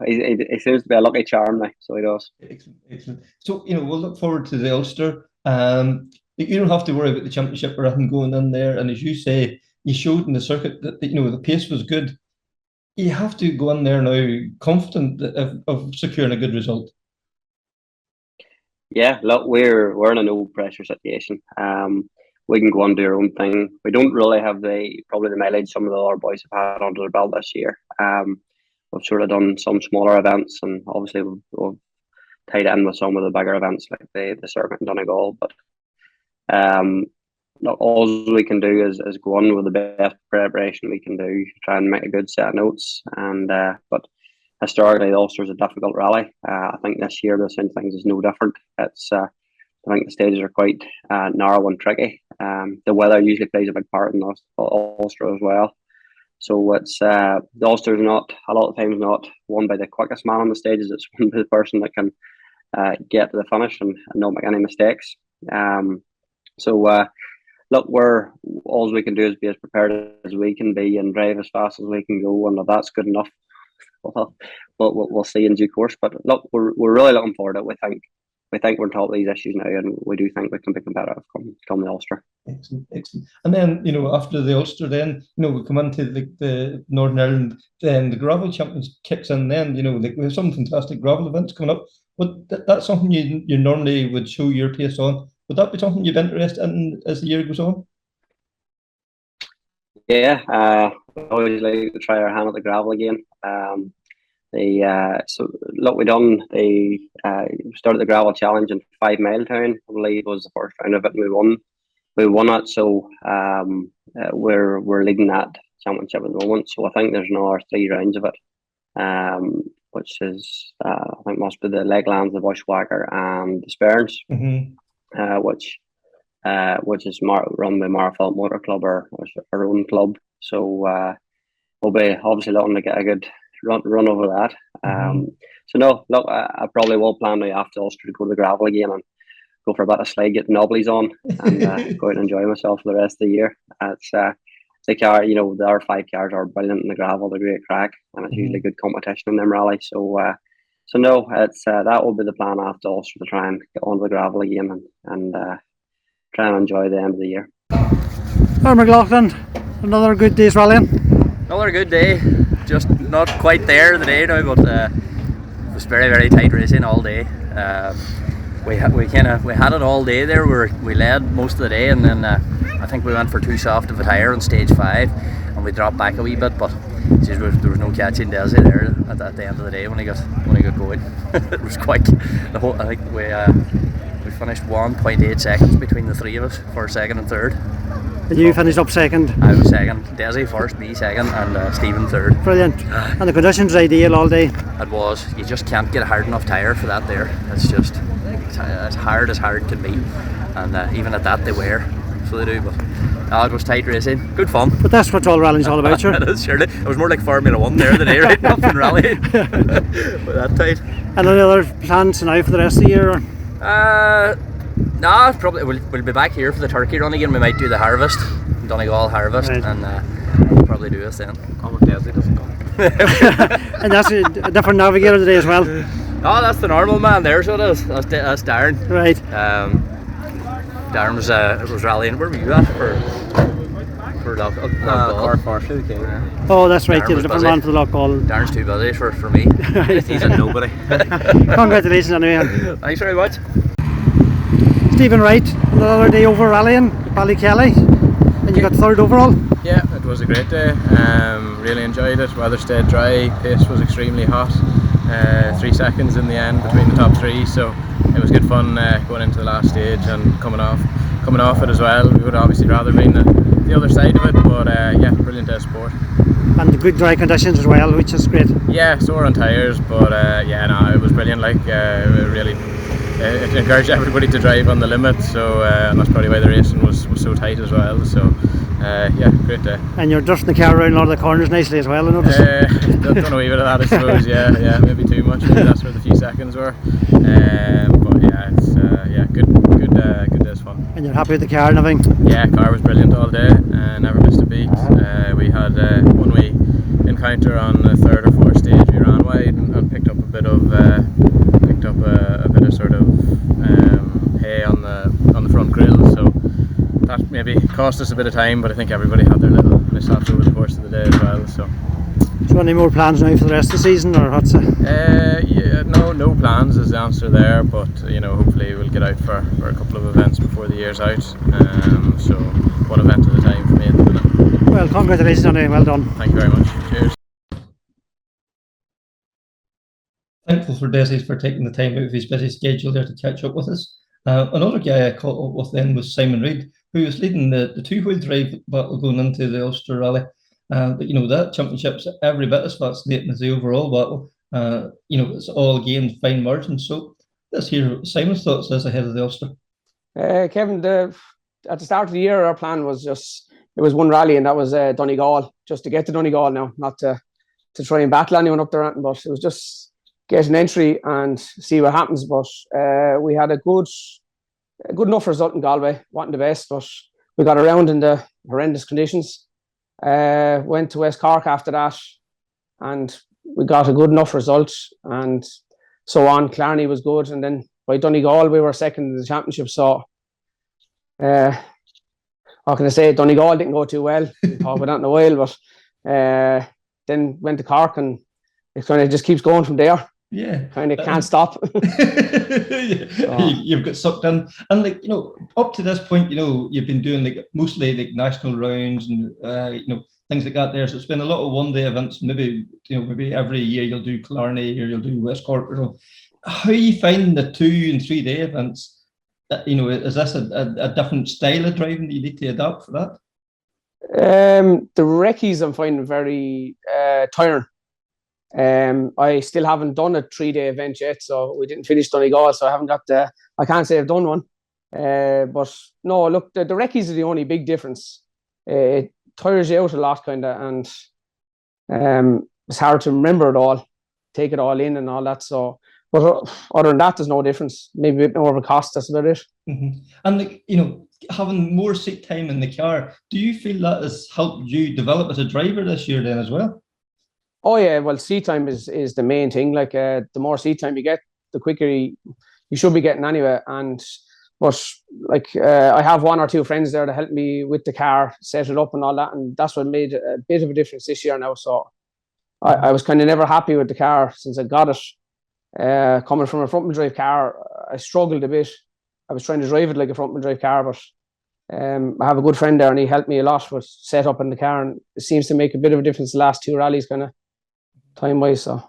S6: he seems to be a lucky charm now. So he does.
S2: Excellent. So we'll look forward to the Ulster. You don't have to worry about the championship or anything going in there. And as you say, you showed in the circuit that the pace was good. You have to go in there now confident of securing a good result.
S6: Yeah, look, we're in a no pressure situation. We can go and do our own thing. We don't really have probably the mileage some of the other boys have had under their belt this year. We've sort of done some smaller events, and obviously we've tied in with some of the bigger events like the circuit in Donegal. But look, all we can do is go on with the best preparation we can do, try and make a good set of notes. And but historically, the Ulster is a difficult rally. I think this year the same things is no different. I think the stages are quite narrow and tricky. The weather usually plays a big part in the Ulster as well. So it's the Ulster is not a lot of times not won by the quickest man on the stages. It's won by the person that can get to the finish and not make any mistakes. So look, all we can do is be as prepared as we can be and drive as fast as we can go, and if that's good enough, we'll see in due course. But look, we're really looking forward to it. We think we think we're on top of these issues now, and we do think we can be competitive come the Ulster.
S2: Excellent, excellent. And then, after the Ulster, then, we come into the Northern Ireland, then the gravel champions kicks in then, we have some fantastic gravel events coming up. But that's something you normally would show your pace on. Would that be something you'd be interested in as the year goes on?
S6: Yeah, we always like to try our hand at the gravel again. So look, we done started the gravel challenge in 5 Mile Town. I believe was the first round of it, and we won it. So we're leading that championship at the moment. So I think there's another 3 rounds of it, which is I think must be the Leglands, the Bushwhacker, and the Sperrins, which is run by Marfelt Motor Club, or our own club. So we'll be obviously looking to get a good run over that. So no, look, I probably will plan now after Ulster to go to the gravel again and go for a bit of slide, get the knobblies on, and go out and enjoy myself for the rest of the year. It's the car, the R5 cars are brilliant in the gravel. They're great crack, and it's usually good competition in them rallies. So no, it's that will be the plan after Ulster, to try and get onto the gravel again and try and enjoy the end of the year.
S7: McLaughlin, another good day's rallying.
S8: Another good day, just not quite there today now, but it was very, very tight racing all day. We had it all day there. We led most of the day, and then I think we went for too soft of a tyre on stage 5, and we dropped back a wee bit. But there was no catching Desi there at the end of the day when he got going. It was quite the whole. I think we finished 1.8 seconds between the 3 of us for second and third.
S7: And you finished up second?
S8: I was second, Desi first, me second, and Stephen third.
S7: Brilliant. And the conditions were ideal all day?
S8: It was. You just can't get a hard enough tyre for that there. It's just as hard can be. And even at that they wear, so they do. But it was tight racing, good fun.
S7: But that's what all rallying's all about, sure.
S8: It is, surely. It was more like Formula 1 there today, right? Up in rallying. With that tight.
S7: And any other plans now for the rest of the year? Or?
S8: No, probably we'll be back here for the turkey run again. We might do the harvest, Donegal harvest, right. And we'll probably do this then. Desi doesn't come.
S7: And that's a different navigator today as well.
S8: Oh, that's the normal man there, so it is. That's Darren.
S7: Right.
S8: Darren was rallying. Where were you at for Car Forestry?
S7: Oh, that's right. You're a different man for the Loughgall.
S8: Darren's too busy for me. He's a nobody.
S7: Congratulations anyway.
S8: Thanks very much.
S7: Stephen Wright, another day over rallying, Ballykelly, and you got third overall?
S9: Yeah, it was a great day. Really enjoyed it. Weather stayed dry, pace was extremely hot. 3 seconds in the end between the top 3, so it was good fun going into the last stage and coming off it as well. We would obviously rather been the other side of it, but yeah, brilliant day of sport.
S7: And the good dry conditions as well, which is great.
S9: Yeah, sore on tyres, but yeah, no, it was brilliant. Really. It encouraged everybody to drive on the limit, so and that's probably why the racing was so tight as well. So yeah, great day.
S7: And you're drifting the car around a lot of the corners nicely as well, I noticed.
S9: Done a wee bit of that, I suppose. Yeah, maybe too much. Maybe that's where the few seconds were. But yeah, it's good day's fun.
S7: And you're happy with the car and everything?
S9: Yeah, car was brilliant all day. Never missed a beat. We had one wee encounter on the 3rd or 4th stage. We ran wide and picked up a bit of sort of hay on the front grille, so that maybe cost us a bit of time, but I think everybody had their little mishaps over the course of the day as well. So
S7: any more plans now for the rest of the season, or what's it?
S9: Yeah, no plans is the answer there, but hopefully we'll get out for a couple of events before the year's out. So one event at a time for me at the minute.
S7: Well, congratulations on it, well done.
S9: Thank you very much. Cheers.
S2: Thankful for Desi for taking the time out of his busy schedule there to catch up with us. Another guy I caught up with then was Simon Reid, who was leading the 2-wheel drive battle going into the Ulster Rally. But that championship's every bit as fascinating as the overall battle. It's all gained fine margins. So let's hear Simon's thoughts as ahead of the Ulster.
S10: Kevin, at the start of the year, our plan was it was one rally, and that was Donegal, just to get to Donegal now, not to try and battle anyone up there, but it was just get an entry and see what happens. But we had a good enough result in Galway, wasn't the best, but we got around in the horrendous conditions. Went to West Cork after that, and we got a good enough result, and so on. Clarny was good, and then by by Donegal we were second in the championship. So, how can I say? Donegal didn't go too well. We'll talk about that in a while, but then went to Cork, and it kind of just keeps going from there.
S2: Yeah,
S10: kind of can't stop.
S2: You've got sucked in, and like, you know, up to this point, you know, you've been doing like mostly like national rounds and you know, things like that there. So it's been a lot of one day events. Maybe, you know, maybe every year you'll do Killarney or you'll do West Cork or so. How are you finding the 2 and 3 day events? You know, is this a different style of driving that you need to adapt for that?
S10: The recce's I'm finding very tiring. I still haven't done a 3 day event yet, so we didn't finish Donegal, so I haven't got I can't say I've done one. But no, look, the recce's are the only big difference. It tires you out a lot, kind of, and it's hard to remember it all, take it all in and all that. So, but other than that, there's no difference. Maybe a bit more of a cost, that's about it.
S2: Mm-hmm. And like, you know, having more seat time in the car, do you feel that has helped you develop as a driver this year then as well?
S10: Oh yeah, well, seat time is the main thing. Like the more seat time you get, the quicker you should be getting anyway. But like I have 1 or 2 friends there to help me with the car, set it up and all that, and that's what made a bit of a difference this year now. So I was kind of never happy with the car since I got it. Coming from a front wheel drive car, I struggled a bit. I was trying to drive it like a front wheel drive car, but I have a good friend there and he helped me a lot with setup in the car, and it seems to make a bit of a difference the last 2 rallies, kind of time wise. So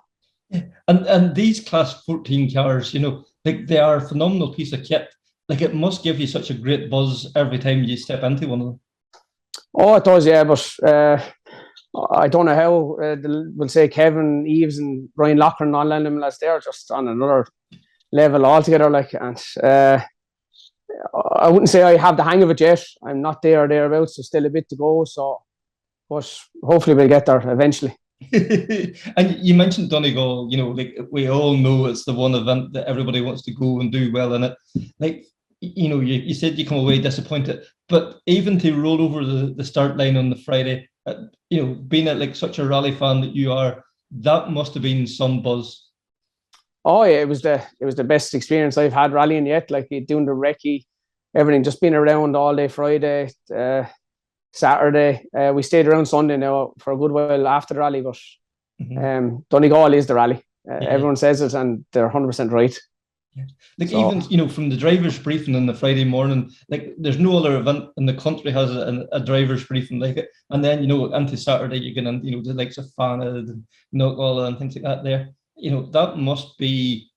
S2: and these class 14 cars, you know, like they are a phenomenal piece of kit. Like it must give you such a great buzz every time you step into one of them.
S10: Oh, it does, yeah, but I don't know how we'll say Kevin Eves and Ryan Loughlin and all of them lads, they're just on another level altogether. Like, and I wouldn't say I have the hang of it yet. I'm not there or thereabouts, so still a bit to go. So, but hopefully we'll get there eventually.
S2: And you mentioned Donegal, you know, like we all know it's the one event that everybody wants to go and do well in it. Like, you know, you said you come away disappointed, but even to roll over the start line on the Friday, you know, being at like such a rally fan that you are, that must have been some buzz.
S10: Oh yeah, it was the best experience I've had rallying yet. Like doing the recce, everything, just being around all day Friday, Saturday. We stayed around Sunday now for a good while after the rally, but Donegal is the rally. Everyone says it, and they're 100% right.
S2: Yeah. Like, so, even, you know, from the driver's briefing on the Friday morning, like there's no other event in the country has a driver's briefing like it. And then, you know, into Saturday you get in, you know, the likes of Fanad and Knockall and things like that there. You know, that must be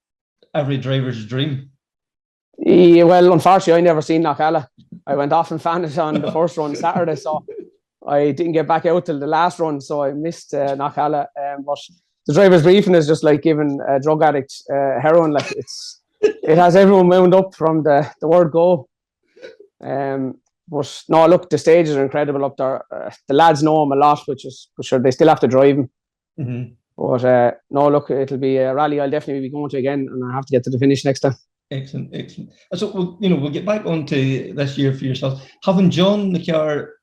S2: every driver's dream.
S10: Yeah, well, unfortunately, I never seen Knockall. I went off and Fanad on the first run Saturday, so I didn't get back out till the last run, so I missed Knockall. But the driver's briefing is just like giving a drug addict heroin. Like it has everyone wound up from the word go. But no, look, the stages are incredible up there. The lads know him a lot, which is for sure. They still have to drive him.
S2: Mm-hmm.
S10: But no, look, it'll be a rally I'll definitely be going to again, and I have to get to the finish next time.
S2: Excellent. So we'll get back on to this year for yourself. Having Jon in the car,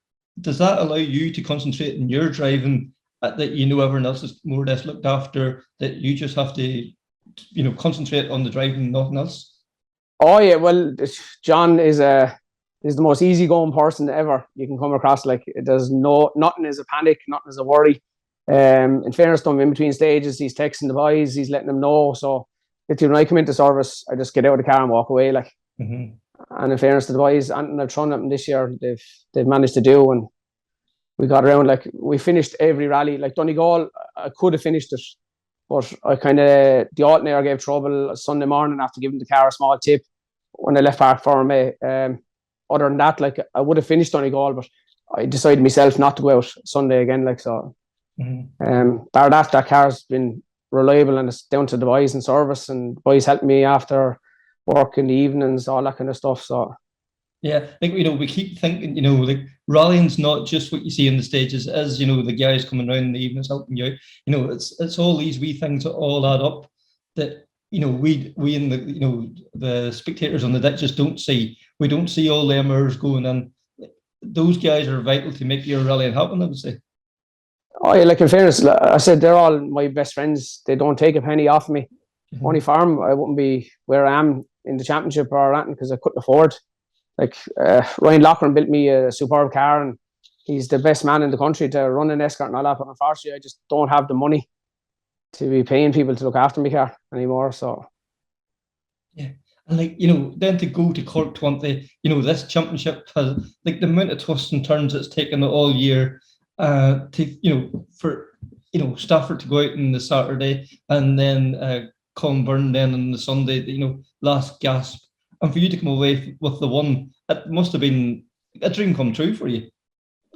S2: does that allow you to concentrate in your driving? That you know everyone else is more or less looked after. That you just have to, you know, concentrate on the driving, nothing else.
S10: Oh yeah, well, Jon is the most easygoing person ever you can come across. Like there's nothing is a panic, nothing is a worry. In fairness to him, in between stages, he's texting the boys, he's letting them know. So when I come into service, I just get out of the car and walk away. Like, and in fairness to the boys, and I've thrown at them this year, they've managed to do, and we got around. Like we finished every rally. Like Donegal, I could have finished it, but I kind of the alternator gave trouble Sunday morning after giving the car a small tip when I left Park for me. Other than that, like I would have finished Donegal, but I decided myself not to go out Sunday again. Like so. Bar that car's been reliable, and it's down to the boys in service, and the boys help me after work in the evenings, all that kind of stuff. So
S2: yeah, like, you know, we keep thinking, you know, like rallying's not just what you see in the stages, as you know, the guys coming around in the evenings helping you out. You know, it's all these wee things that all add up that, you know, we in the, you know, the spectators on the deck just don't see. We don't see all the MRs going in. Those guys are vital to make your rallying happen, I would say.
S10: Oh yeah, like in fairness, I said they're all my best friends. They don't take a penny off me. Only for him, I wouldn't be where I am in the championship or anything because I couldn't afford. Like Ryan McLaughlin built me a superb car, and he's the best man in the country to run an escort and all that. But unfortunately, I just don't have the money to be paying people to look after my car anymore. So
S2: yeah, and like then to go to Cork 20, this championship has like the amount of twists and turns it's taken all year. For Stafford to go out on the Saturday and then Colburn then on the Sunday, last gasp, and for you to come away with the one, it must have been a dream come true for you.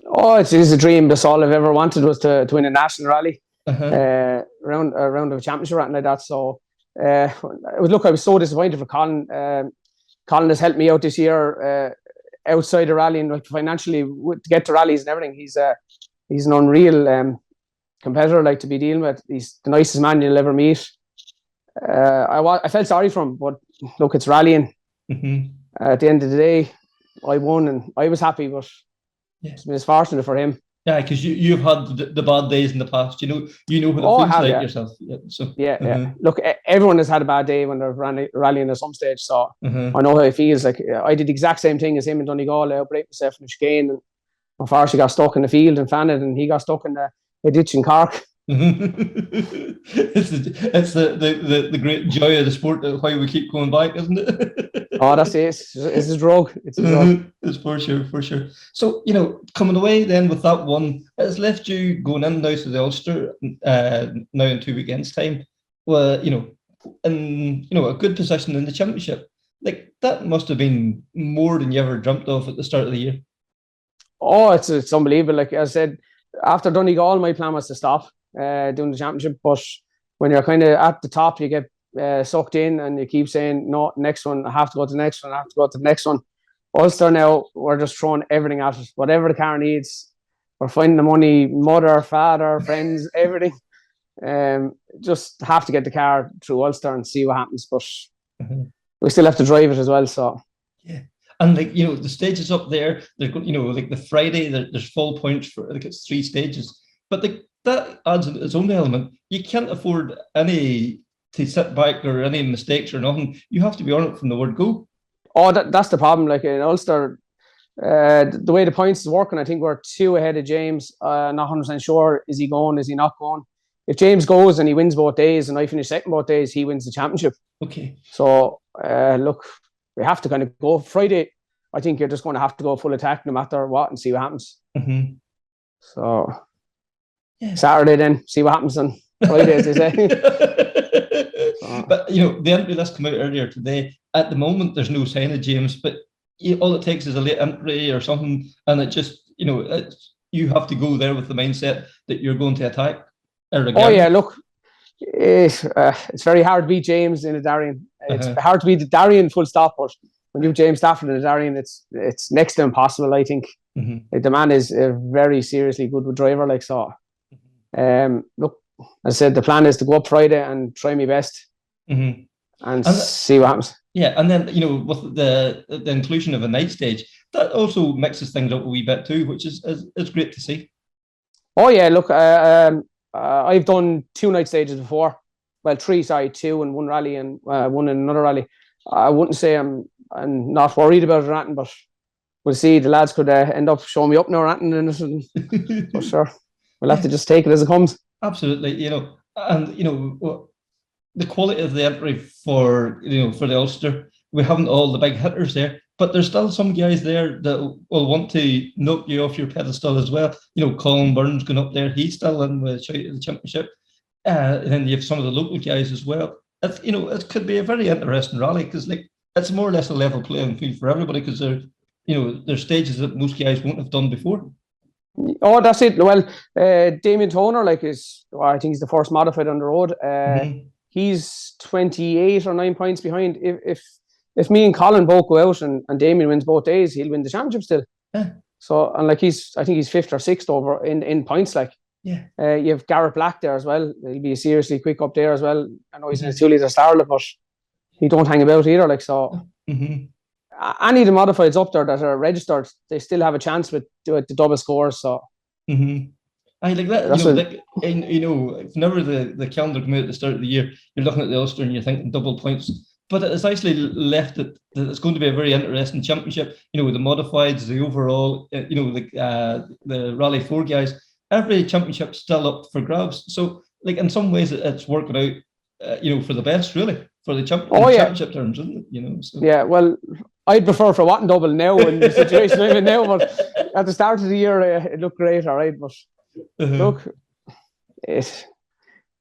S10: Oh, it is a dream. That's all I've ever wanted was to win a national rally, round of a championship or anything like that. So, I was so disappointed for Colin. Colin has helped me out this year outside of rallying, like financially to get to rallies and everything. He's an unreal competitor, like to be dealing with. He's the nicest man you'll ever meet. I felt sorry for him, but look, it's rallying. At the end of the day, I won and I was happy, but it's fortunate for him.
S2: Yeah, because you've had the bad days in the past. You know what it feels like yourself. Yeah.
S10: Look, everyone has had a bad day when they're rallying at some stage. So I know how it feels. Like I did the exact same thing as him in Donegal. I outbraked myself in the chicane, and unfortunately got stuck in the field and Fannin, and he got stuck in a ditch in Cork.
S2: It's the great joy of the sport, why we keep going back, isn't it?
S10: Oh, that's it. It's a drug. It's a drug.
S2: It's for sure. So coming away then with that one, it's left you going in now to the Ulster now in 2 weekends time. Well, in a good position in the championship. Like that must have been more than you ever dreamt of at the start of the year.
S10: Oh, it's unbelievable. Like I said, after Donegal, my plan was to stop doing the championship. But when you're kind of at the top, you get sucked in and you keep saying, no, next one, I have to go to the next one, I have to go to the next one. Ulster now, we're just throwing everything at it. Whatever the car needs, we're finding the money, mother, father, friends, everything. Just have to get the car through Ulster and see what happens. But we still have to drive it as well. So
S2: yeah. And the stages up there, they're like the Friday, there's full points for it's 3 stages, but that adds its own element. You can't afford any to sit back or any mistakes or nothing. You have to be on it from the word go.
S10: Oh, that's the problem. Like in Ulster, the way the points is working, I think we're 2 ahead of James. Not 100% sure. Is he going? Is he not going? If James goes and he wins both days and I finish second both days, he wins the championship.
S2: Okay.
S10: So look, we have to kind of go Friday. I think you're just going to have to go full attack no matter what and see what happens. So Saturday then, see what happens on Friday, as they say.
S2: But the entry list came out earlier today. At the moment, there's no sign of James, but all it takes is a late entry or something, and it just you have to go there with the mindset that you're going to attack.
S10: Oh yeah, look, it's very hard to beat James in a Darien. It's hard to beat the Darien full stop, but when you have James Stafford in a Darien, it's next to impossible. I think the man is a very seriously good driver. Like so, look, as I said, the plan is to go up Friday and try my best and see what happens.
S2: Yeah, and then with the inclusion of a night stage, that also mixes things up a wee bit too, which is great to see.
S10: Oh yeah, look, I've done 2 night stages before. Well, 3, sorry, 2 in one rally and 1 in another rally. I wouldn't say I'm not worried about it or anything, but we'll see. The lads could end up showing me up now or anything, for sure. We'll have to just take it as it comes.
S2: Absolutely, and the quality of the entry for the Ulster, we haven't all the big hitters there, but there's still some guys there that will want to knock you off your pedestal as well. Colin Burns going up there, he's still in the championship, and then you have some of the local guys as well. It could be a very interesting rally because it's more or less a level playing field for everybody because there's stages that most guys won't have done before.
S10: Oh, that's it. Well, Damien Toner, I think he's the first modified on the road. He's 28 or 9 points behind. If me and Colin both go out and Damien wins both days, he'll win the championship still.
S2: Yeah.
S10: So and I think he's 5th or 6th over in points. You have Garrett Black there as well. He'll be seriously quick up there as well. I know he's in a 2 litre Starlet, but he don't hang about either. So any of the modifieds up there that are registered, they still have a chance with the double scores. So
S2: I like that.
S10: That's
S2: Whenever the calendar came out at the start of the year, you're looking at the Ulster and you're thinking double points. But it's actually left it that it's going to be a very interesting championship. The modifieds, the overall, the Rally 4 guys. Every championship's still up for grabs. So, in some ways, it's working out, for the best, really, for the championship terms, isn't it? So.
S10: Yeah, well, I'd prefer for Watton Double now in the situation I'm in now, but at the start of the year, it looked great, all right. But look,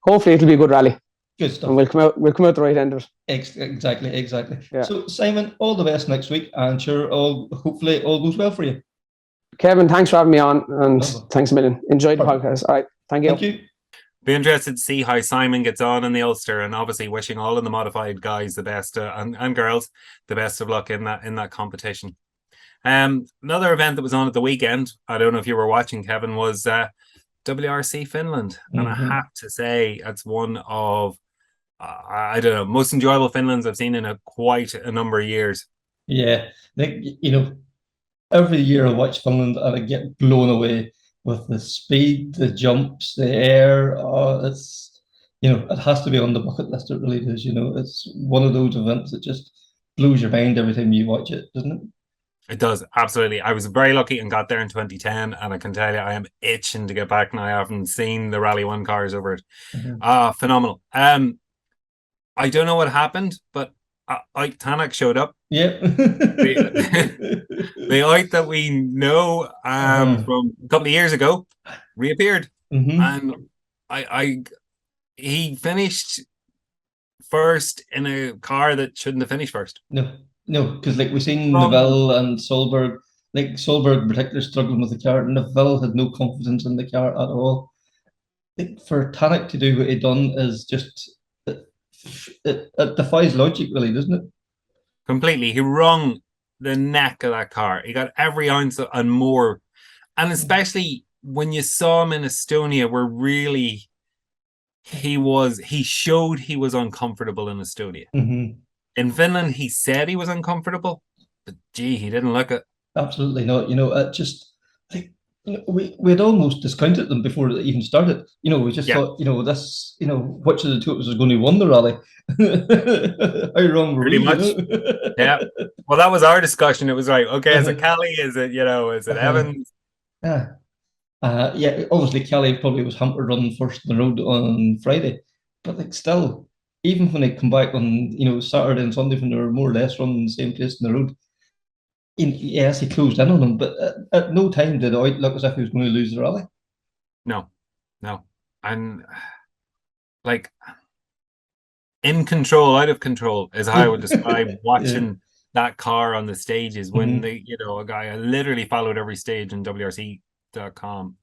S10: hopefully it'll be a good rally.
S2: Good stuff.
S10: And we'll come out the right end of it.
S2: Exactly.
S10: Yeah.
S2: So, Simon, all the best next week, and sure, hopefully all goes well for you.
S10: Kevin, thanks for having me on, and thanks a million. Enjoyed the podcast. All right, thank you.
S2: Thank you.
S3: Be interested to see how Simon gets on in the Ulster, and obviously wishing all of the modified guys the best and girls the best of luck in that competition. Another event that was on at the weekend, I don't know if you were watching, Kevin, was WRC Finland, and I have to say it's one of I don't know, most enjoyable Finlands I've seen in quite a number of years.
S2: Yeah, every year I watch Finland and I get blown away with the speed, the jumps, the air. It's it has to be on the bucket list. It really does. It's one of those events that just blows your mind every time you watch it, doesn't it?
S3: It does, absolutely. I was very lucky and got there in 2010, and I can tell you I am itching to get back now. I haven't seen the Rally 1 cars over it. Phenomenal. I don't know what happened, but Ike Tannock showed up.
S2: Yep.
S3: The Ike that we know from a couple of years ago reappeared. And he finished first in a car that shouldn't have finished first.
S2: No, because we've seen Neville and Solberg, Solberg in particular struggling with the car. Neville had no confidence in the car at all. For Tannock to do what he done is just it defies logic, really, doesn't it?
S3: Completely. He wrung the neck of that car. He got every ounce and more. And especially when you saw him in Estonia, where really he showed he was uncomfortable in Estonia. In Finland, he said he was uncomfortable, but gee, he didn't look it.
S2: Absolutely not. It just we'd almost discounted them before it even started. We just thought, this, which of the two of us was going to win the rally? How wrong were we?
S3: Pretty much. Yeah. Well, that was our discussion. It was like, okay, is it Kelly? Is it, is it Evans?
S2: Yeah. Obviously Kelly probably was hampered running first on the road on Friday, but still, even when they come back on, Saturday and Sunday when they were more or less running the same place on the road, yes, he closed in on them, but at no time did it look as if he was going to lose the rally.
S3: No. And in control, out of control is how I would describe watching that car on the stages when a guy, I literally followed every stage on WRC.com,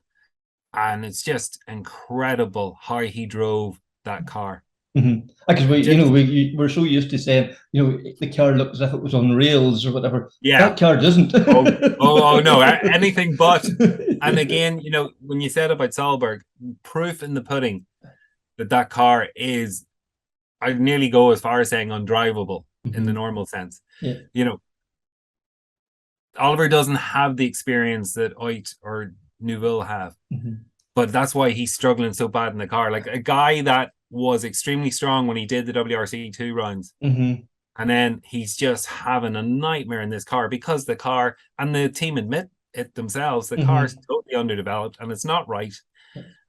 S3: and it's just incredible how he drove that car.
S2: Because we're so used to saying, the car looks as if it was on rails or whatever.
S3: Yeah,
S2: that car doesn't.
S3: oh no, anything but. And again, when you said about Solberg, proof in the pudding that car is, I'd nearly go as far as saying undrivable in the normal sense.
S2: Yeah.
S3: Oliver doesn't have the experience that Oit or Neuville have, but that's why he's struggling so bad in the car. Like a guy that was extremely strong when he did the WRC 2 rounds, and then he's just having a nightmare in this car because the car, and the team admit it themselves, the car is totally underdeveloped and it's not right.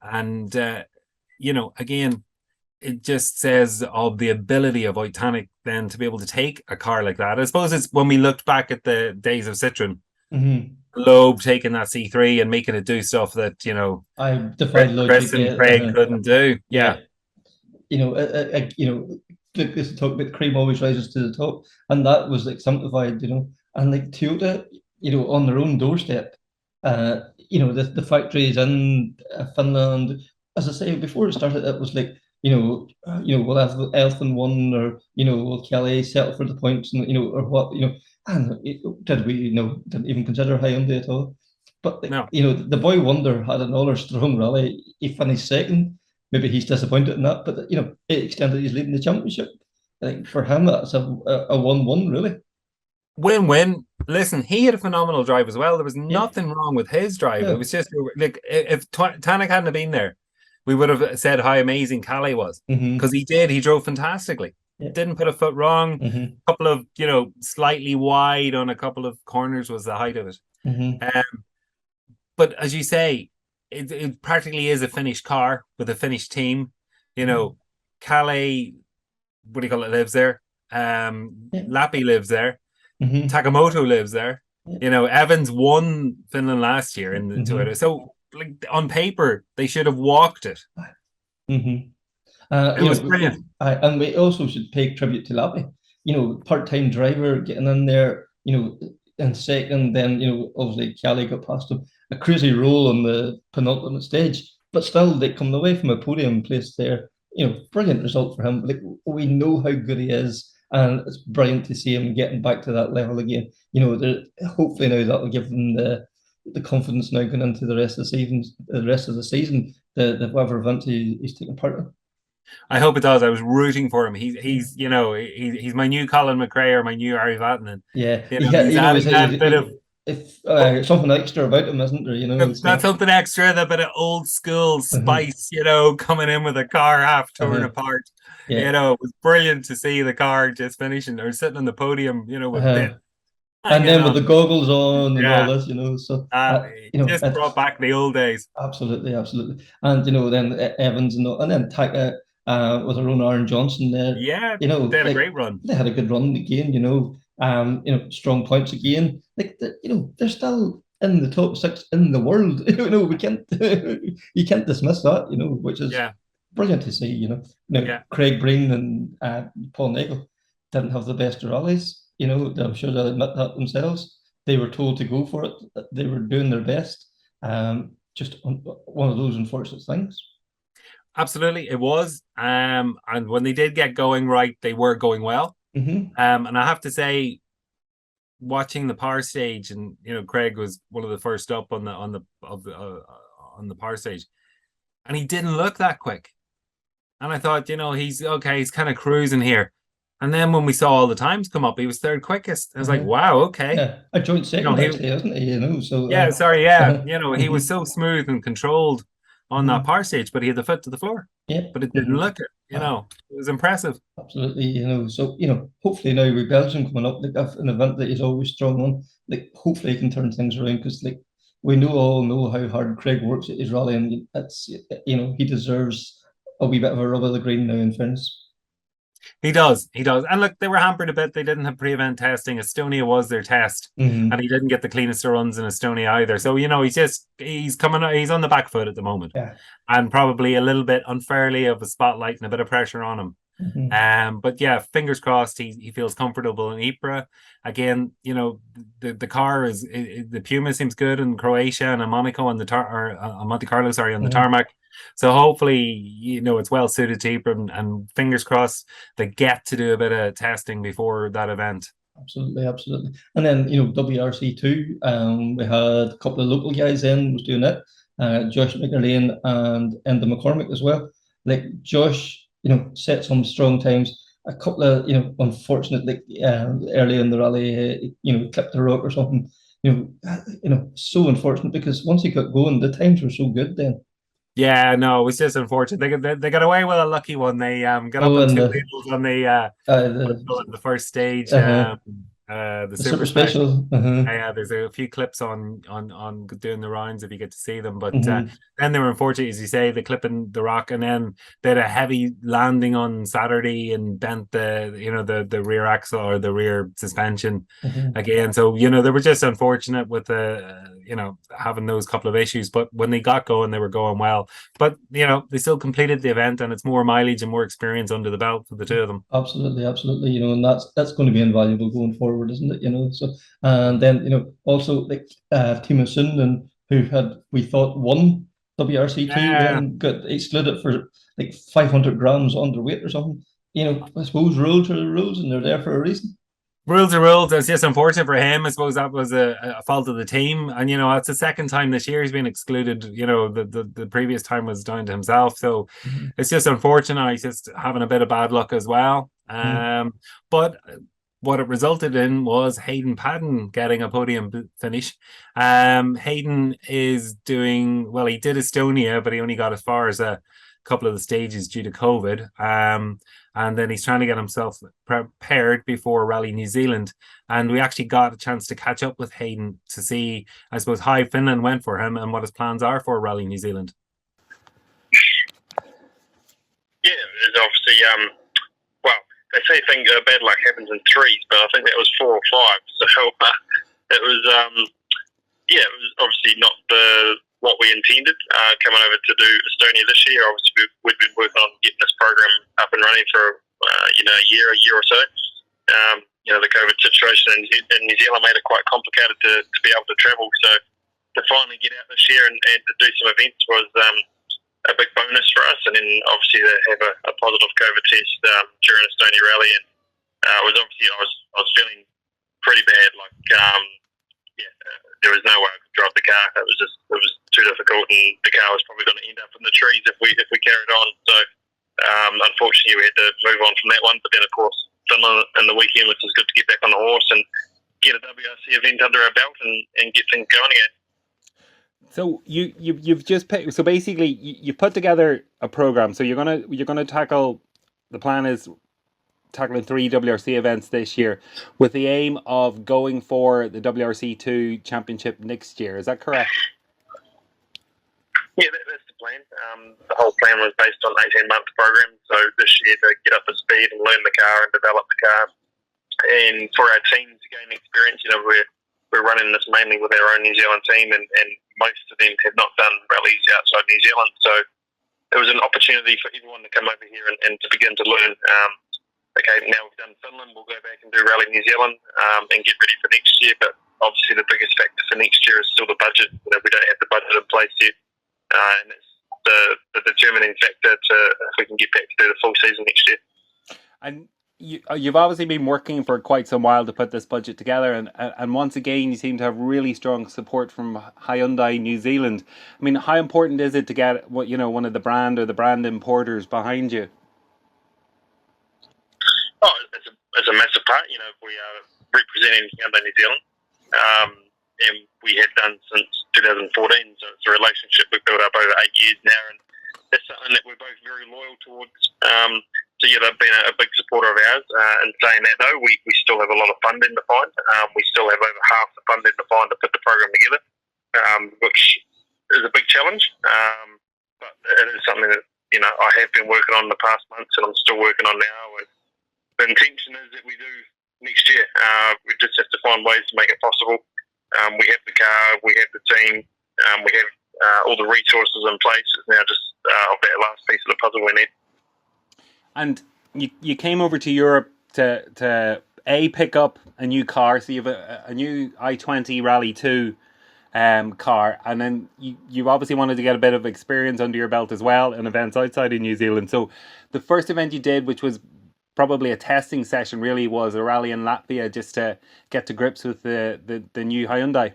S3: And again, it just says of the ability of Oitanic then to be able to take a car like that. I suppose it's when we looked back at the days of Citroen, Loeb taking that C3 and making it do stuff that
S2: I defied logic.
S3: Chris and Craig couldn't do.
S2: This talk about cream always rises to the top, and that was simplified. And Toyota, on their own doorstep, the factories in Finland. As I say before it started, it was we'll have Elfin won, or will Kelly settle for the points, and or what, and did we didn't even consider Hyundai at all. But the boy wonder had another strong rally. He finished second. Maybe he's disappointed in that, but it extended he's leading the championship. I think for him that's a 1-1 really.
S3: Win-win. Listen, he had a phenomenal drive as well. There was nothing wrong with his drive.
S2: Yeah.
S3: It was just like if Tanak hadn't have been there, we would have said how amazing Calais was, because he did. He drove fantastically.
S2: Yeah.
S3: Didn't put a foot wrong.
S2: Mm-hmm.
S3: A couple of, slightly wide on a couple of corners was the height of it.
S2: Mm-hmm.
S3: But as you say, it practically is a finished car with a finished team. Calais, what do you call it, lives there. Lappi lives there.
S2: Mm-hmm.
S3: Takamoto lives there.
S2: Yeah.
S3: Evans won Finland last year in the Toyota. So, like, on paper, they should have walked it.
S2: Mm-hmm.
S3: It was brilliant.
S2: And we also should pay tribute to Lappi. Part-time driver getting in there, in second, then, obviously Kelly got past him. A crazy roll on the penultimate stage, but still they come away from a podium place there. Brilliant result for him. Like, we know how good he is, and it's brilliant to see him getting back to that level again. Hopefully now that'll give them the confidence now going into the rest of the season, the whatever event he's taking part in.
S3: I hope it does. I was rooting for him. He's my new Colin McRae or my new Ari Vatanen.
S2: Yeah,
S3: he's adding that bit of
S2: something extra about him, isn't there?
S3: That's something extra, that bit of old school spice, coming in with a car half torn apart.
S2: Yeah.
S3: It was brilliant to see the car just finishing or sitting on the podium, with
S2: and then with the goggles on and all this, so
S3: just brought back the old days.
S2: Absolutely. And then Evans and then Taka with their own Aaron Johnson there.
S3: Yeah, they had a great run.
S2: They had a good run again. Strong points again. Like they're still in the top 6 in the world. We can't you can't dismiss that. Which is brilliant to see. Craig Breen and Paul Nagel didn't have the best rallies. I'm sure they'll admit that themselves. They were told to go for it. They were doing their best. Just one of those unfortunate things.
S3: Absolutely, it was. And when they did get going right, they were going well.
S2: Mm-hmm.
S3: And I have to say, watching the power stage, and Craig was one of the first up on the power stage, and he didn't look that quick. And I thought, he's okay. He's kind of cruising here. And then when we saw all the times come up, he was third quickest. I was like, wow, okay.
S2: Yeah, a joint second, actually, isn't he? So
S3: yeah, sorry, he was so smooth and controlled on that power stage, but he had the foot to the floor.
S2: Yeah,
S3: but it didn't look it. It was impressive.
S2: Absolutely, so hopefully now with Belgium coming up, like an event that he's always strong on, like hopefully he can turn things around, because like we all know how hard Craig works at his rally, and it's he deserves a wee bit of a rub of the green now, in fairness.
S3: He does. And look, they were hampered a bit. They didn't have pre-event testing. Estonia was their test, and he didn't get the cleanest of runs in Estonia either. So, he's on the back foot at the moment, and probably a little bit unfairly of a spotlight and a bit of pressure on him. But yeah, fingers crossed he feels comfortable in Ypres. Again, the car is the Puma seems good in Croatia, and in Monaco on the Monte Carlo, on the tarmac. So hopefully, it's well suited to Ypres, and fingers crossed they get to do a bit of testing before that event.
S2: Absolutely. And then, WRC2, we had a couple of local guys was doing it. Josh McLaughlin and Enda McCormick as well. Like Josh, set some strong times. A couple of, unfortunate, like early in the rally, clipped the rock or something. So unfortunate, because once he got going, the times were so good then.
S3: Yeah, no, it was just unfortunate. They got away with a lucky one. They got up on 2 wheels on the first stage. The super special. Yeah, there's a few clips on doing the rounds if you get to see them. But then they were unfortunate, as you say, the clipping the rock, and then they had a heavy landing on Saturday and bent the rear axle or the rear suspension again. So they were just unfortunate with having those couple of issues. But when they got going, they were going well. But they still completed the event, and it's more mileage and more experience under the belt for the two of them.
S2: Absolutely. And that's going to be invaluable going forward, isn't it? So, and then also like Timo Sundin, who we thought won WRC2, then got excluded for like 500 grams underweight or something. I suppose rules are the rules, and they're there for a reason.
S3: Rules are rules. It's just unfortunate for him. I suppose that was a fault of the team, and it's the second time this year he's been excluded. The previous time was down to himself, so it's just unfortunate. He's just having a bit of bad luck as well. But what it resulted in was Hayden Paddon getting a podium finish. Hayden is doing well. He did Estonia, but he only got as far as a couple of the stages due to COVID. And then he's trying to get himself prepared before Rally New Zealand. And we actually got a chance to catch up with Hayden to see, I suppose, how Finland went for him and what his plans are for Rally New Zealand.
S11: Yeah, there's obviously, well, they say bad luck happens in threes, but I think that was 4 or 5. So it was, it was obviously not what we intended coming over to do Estonia this year. Obviously, we've been working on getting this program up and running for a year or so. The COVID situation in New Zealand made it quite complicated to be able to travel. So to finally get out this year and to do some events was a big bonus for us. And then obviously to have a positive COVID test during Estonia Rally, and was obviously I was feeling pretty bad. There was no way I could drive the car. It was too difficult, and the car was probably going to end up in the trees if we carried on. So unfortunately, we had to move on from that one. But then, of course, Finland in the weekend, which was good to get back on the horse and get a WRC event under our belt and get things going again.
S3: So you've just picked. So basically, you put together a program. So you're gonna tackle. The plan is tackling 3 WRC events this year, with the aim of going for the WRC 2 championship next year. Is that correct?
S11: Yeah, that's the plan. The whole plan was based on 18-month program. So this year to get up to speed and learn the car and develop the car, and for our team to gain experience. We're running this mainly with our own New Zealand team, and most of them have not done rallies outside New Zealand. So it was an opportunity for everyone to come over here and to begin to learn. Okay, now we've done Finland, we'll go back and do Rally New Zealand and get ready for next year. But obviously the biggest factor for next year is still the budget. We don't have the budget in place yet. And it's the determining factor if we can get back to do the full season next year.
S3: And you've obviously been working for quite some while to put this budget together, and once again you seem to have really strong support from Hyundai New Zealand. I mean, how important is it to get one of the brand importers behind you?
S11: Oh, it's a massive part. We are representing Hyundai New Zealand, and we have done since 2014. So it's a relationship we've built up over 8 years now, and that's something that we're both very loyal towards. So yeah, they've been a big supporter of ours. And saying that though, we still have a lot of funding to find. We still have over half the funding to find to put the program together, which is a big challenge. But it is something that I have been working on the past months, and I'm still working on now. And the intention is that we do next year. We just have to find ways to make it possible. We have the car, we have the team, we have all the resources in place. It's now just that last piece of the puzzle we need. And
S3: you came over to Europe to pick up a new car. So you have a new i20 Rally 2 car, and then you obviously wanted to get a bit of experience under your belt as well in events outside of New Zealand. So the first event you did, which was probably a testing session, really was a rally in Latvia, just to get to grips with the new Hyundai.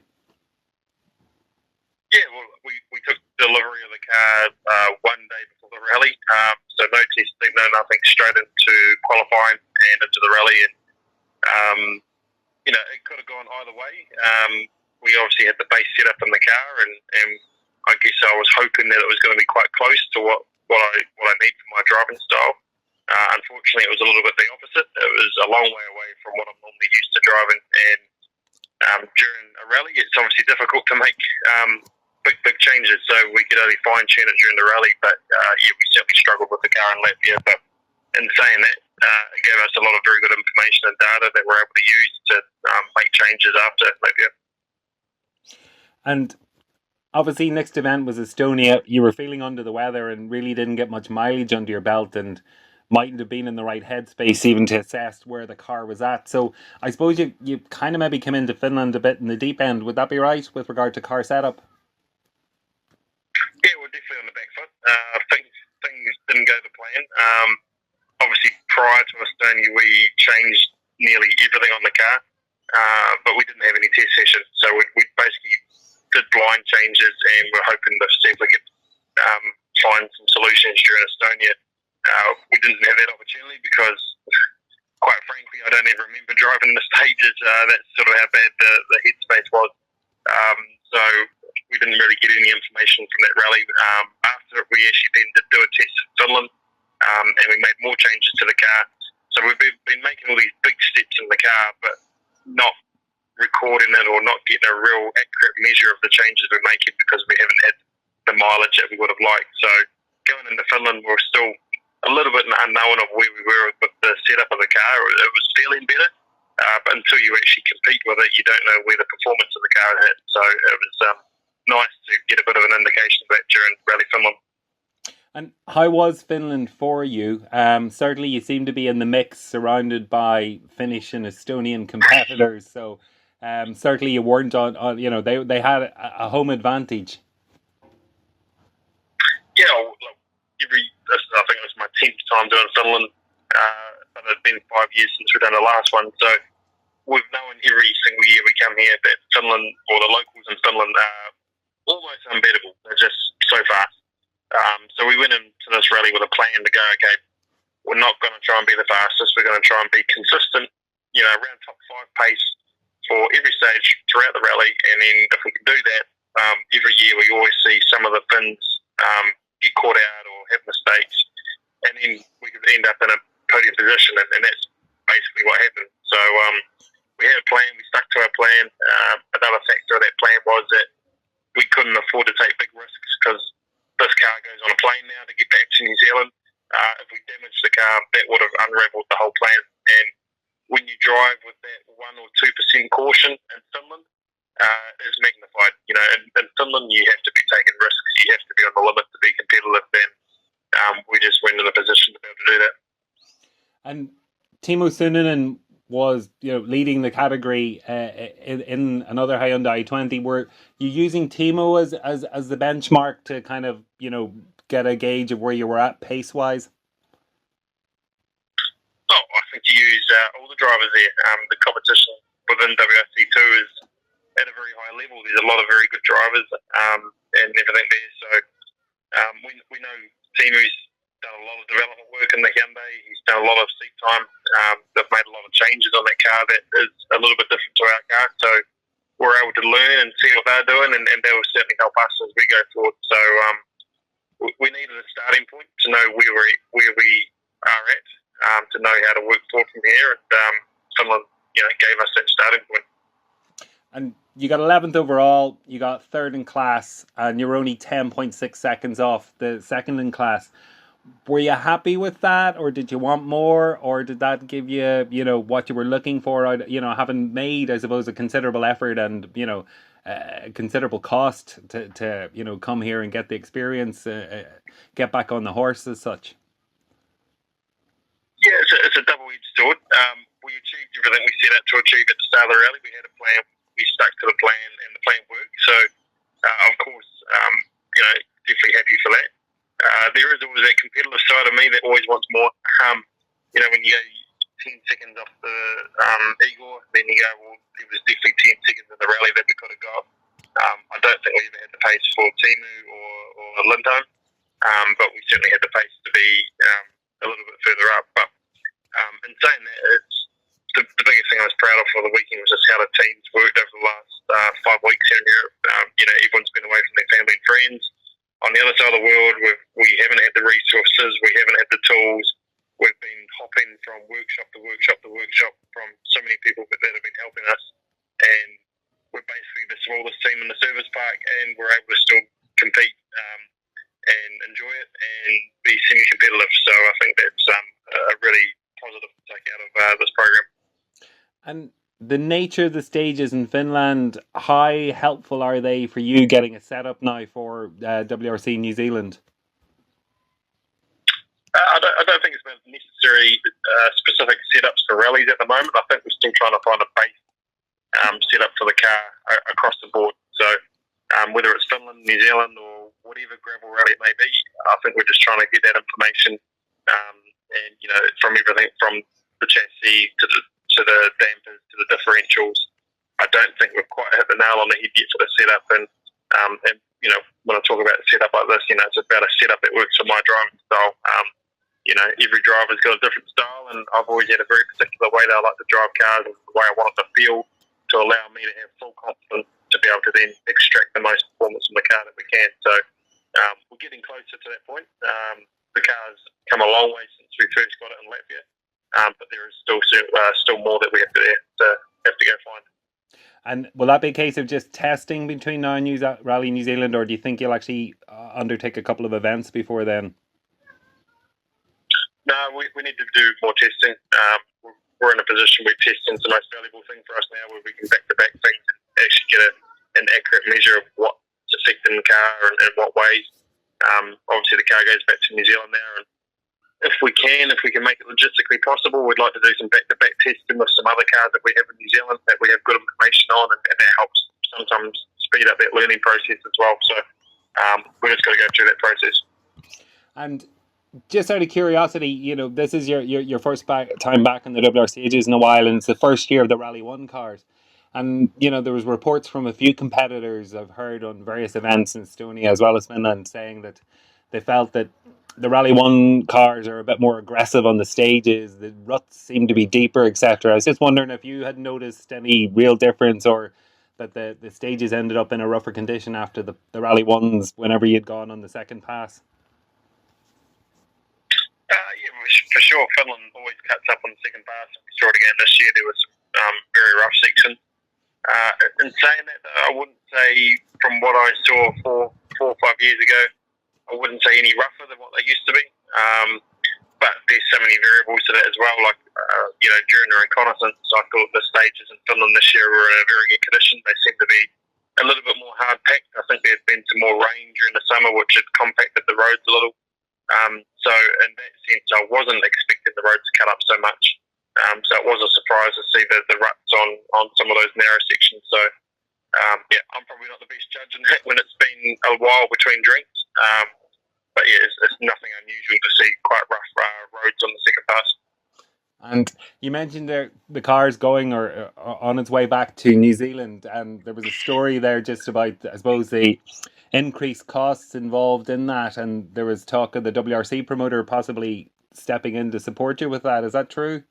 S11: Yeah, well, we took delivery of the car one day before the rally, so no testing, no nothing, straight into qualifying and into the rally. And it could have gone either way. We obviously had the base set up in the car, and I guess I was hoping that it was going to be quite close to what I need for my driving style. Unfortunately, it was a little bit the opposite. It was a long way away from what I'm normally used to driving, and during a rally, it's obviously difficult to make big changes, so we could only fine-tune it during the rally. But we certainly struggled with the car in Latvia. But in saying that, it gave us a lot of very good information and data that we're able to use to make changes after Latvia.
S3: And obviously, next event was Estonia. You were feeling under the weather and really didn't get much mileage under your belt, and mightn't have been in the right headspace even to assess where the car was at. So I suppose you kind of maybe came into Finland a bit in the deep end. Would that be right with regard to car setup?
S11: Yeah, we're definitely on the back foot. Things didn't go to plan. Obviously, prior to Estonia, we changed nearly everything on the car, but we didn't have any test sessions. So we basically did blind changes, and we're hoping to see if we could find some solutions during Estonia. We didn't have that opportunity because, quite frankly, I don't even remember driving the stages. That's sort of how bad the headspace was. So we didn't really get any information from that rally. After it, we actually then did do a test in Finland, and we made more changes to the car. So we've been making all these big steps in the car, but not recording it or not getting a real accurate measure of the changes we're making because we haven't had the mileage that we would have liked. So going into Finland, we're still a little bit unknown of where we were with the setup of the car. It was feeling better, but until you actually compete with it, you don't know where the performance of the car is. So it was nice to get a bit of an indication of that during Rally Finland.
S3: And how was Finland for you? Certainly you seem to be in the mix, surrounded by Finnish and Estonian competitors. So certainly you weren't on they had a home advantage.
S11: Yeah, look, I think it was my 10th time doing Finland, but it's been 5 years since we've done the last one. So we've known every single year we come here that Finland, or the locals in Finland, are almost unbeatable. They're just so fast. So we went into this rally with a plan to go, okay, we're not going to try and be the fastest, we're going to try and be consistent, around top 5 pace for every stage throughout the rally. And then if we can do that, every year we always see some of the Finns get caught out or have mistakes, and then we could end up in a podium position, and that's basically what happened. So we had a plan, we stuck to our plan. Another factor of that plan was that we couldn't afford to take big risks because this car goes on a plane now to get back to New Zealand. If we damaged the car, that would have unravelled the whole plan. And when you drive with that 1 or 2% caution in Finland, it's magnified. In Finland, you have to be taking risks. You have to be on the limit to be competitive. And we just weren't in a position to be able to do that.
S3: And Timo Sunninen was, leading the category in another Hyundai i20. Were you using Timo as the benchmark to kind of, get a gauge of where you were at pace-wise?
S11: Oh, I think you use all the drivers there. The competition within WRC2 is at a very high level. There's a lot of very good drivers and everything there. So we know Timo's done a lot of development work in the Hyundai. He's done a lot of seat time. They've made a lot of changes on that car that is a little bit different to our car. So we're able to learn and see what they're doing, and that will certainly help us as we go forward. So we needed a starting point to know where we are at, to know how to work forward from here. And Finland, gave us that starting point.
S3: And you got 11th overall, you got third in class, and you're only 10.6 seconds off the second in class. Were you happy with that, or did you want more, or did that give you, what you were looking for, having made, I suppose, a considerable effort and, a considerable cost to come here and get the experience, get back on the horse as such?
S11: Yeah, it's a double-edged sword. We achieved everything we set out to achieve at the start of the rally. We had a plan, we stuck to the plan, and the plan worked. So, of course, definitely happy for that. There is always that competitive side of me that always wants more. When you go 10 seconds off the Igor, then you go, well, it was definitely 10 seconds in the rally that we could have got. I don't think we ever had the pace for Timu or Lindholm, but we certainly had the pace to be a little bit further up. But in saying that, it's the biggest thing I was proud of for the weekend was just how the teams worked over the last 5 weeks here in Europe. Everyone's been away from their family and friends. On the other side of the world, we haven't had the resources, we haven't had the tools. We've been hopping from workshop to workshop to workshop from so many people that have been helping us. And we're basically the smallest team in the service park, and we're able to still compete and enjoy it and be semi-competitive. So I think that's a really positive to take out of this program. And
S3: the nature of the stages in Finland, how helpful are they for you getting a setup now for WRC New Zealand?
S11: I don't think it's been necessary specific setups for rallies at the moment. I think we're still trying to find a base setup for the car across the board. So whether it's Finland, New Zealand, or whatever gravel rally it may be, I think we're just trying to get that information and from everything from the chassis to the dampers to the differentials. I don't think we've quite hit the nail on the head yet for the setup. And when I talk about a setup like this, it's about a setup that works for my driving style. every driver's got a different style, and I've always had a very particular way that I like to drive cars and the way I want it to feel to allow me to have full confidence to be able to then extract the most performance from the car that we can. So we're getting closer to that point. The car's come a long way since we first got it in Latvia, but there is still more that we have to go find.
S3: And will that be a case of just testing between now and Rally New Zealand, or do you think you'll actually undertake a couple of events before then?
S11: No, we need to do more testing. We're in a position where testing is the most valuable thing for us now, where we can back-to-back things and actually get an accurate measure of what's affecting the car and in what ways. Obviously, the car goes back to New Zealand now, and if we can make it logistically possible, we'd like to do some back-to-back testing with some other cars that we have in New Zealand that we have good information on, and that helps sometimes speed up that learning process as well. So we're just got to go through that process. And
S3: just out of curiosity, this is your first time back in the WRC stages in a while, and it's the first year of the Rally 1 cars. And, there was reports from a few competitors I've heard on various events in Estonia as well as Finland saying that they felt that the Rally 1 cars are a bit more aggressive on the stages, the ruts seem to be deeper, etc. I was just wondering if you had noticed any real difference, or that the stages ended up in a rougher condition after the Rally 1s whenever you'd gone on the second pass.
S11: For sure, Finland always cuts up on the second pass. We saw it again this year. There was some very rough sections. In saying that, I wouldn't say, from what I saw 4 or 5 years ago, I wouldn't say any rougher than what they used to be. But there's so many variables to that as well. Like, during the reconnaissance, I thought the stages in Finland this year were in a very good condition. They seem to be a little bit more hard packed. I think there'd been some more rain during the summer, which had compacted the roads a little. So in that sense, I wasn't expecting the roads to cut up so much. So it was a surprise to see the ruts on some of those narrow sections. So I'm probably not the best judge in that when it's been a while between drinks. But yeah, it's nothing unusual to see quite rough roads on the second pass.
S3: And you mentioned the car's going or on its way back to New Zealand, and there was a story there just about, I suppose, the increased costs involved in that, and there was talk of the WRC promoter possibly stepping in to support you with that. Is that true?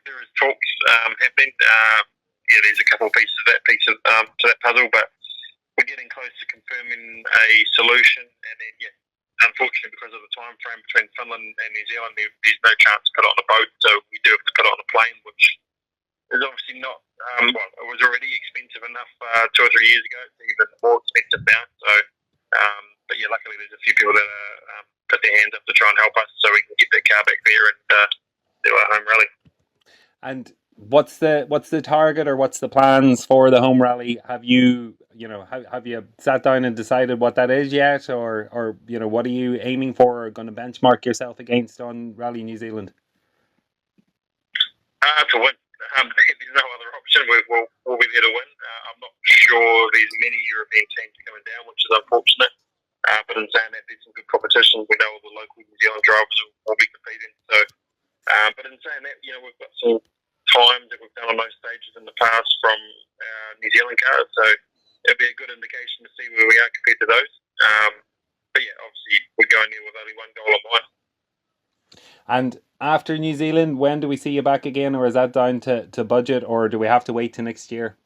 S11: There is talks happening. There's a couple of pieces of that to that puzzle, but we're getting close to confirming a solution, and then unfortunately, because of the time frame between Finland and New Zealand, there's no chance to put it on a boat, so we do have to put it on a plane, which is obviously not, it was already expensive enough 2 or 3 years ago. It's even more expensive now. So, but yeah, luckily there's a few people that put their hands up to try and help us so we can get that car back there and do our home rally.
S3: And what's the target, or what's the plans for the home rally? Have you sat down and decided what that is yet, or what are you aiming for, or going to benchmark yourself against on Rally New Zealand?
S11: To win. There's no other option. We'll be there to win. I'm not sure there's many European teams coming down, which is unfortunate. But in saying that, there's some good competition. We know all the local New Zealand drivers will be competing. So, but in saying that, we've got some times that we've done on those stages in the past from New Zealand cars. So it'll be a good indication to see where we are compared to those. But yeah, obviously we're going there with only one goal in mind.
S3: And after New Zealand, when do we see you back again, or is that down to budget, or do we have to wait till next year?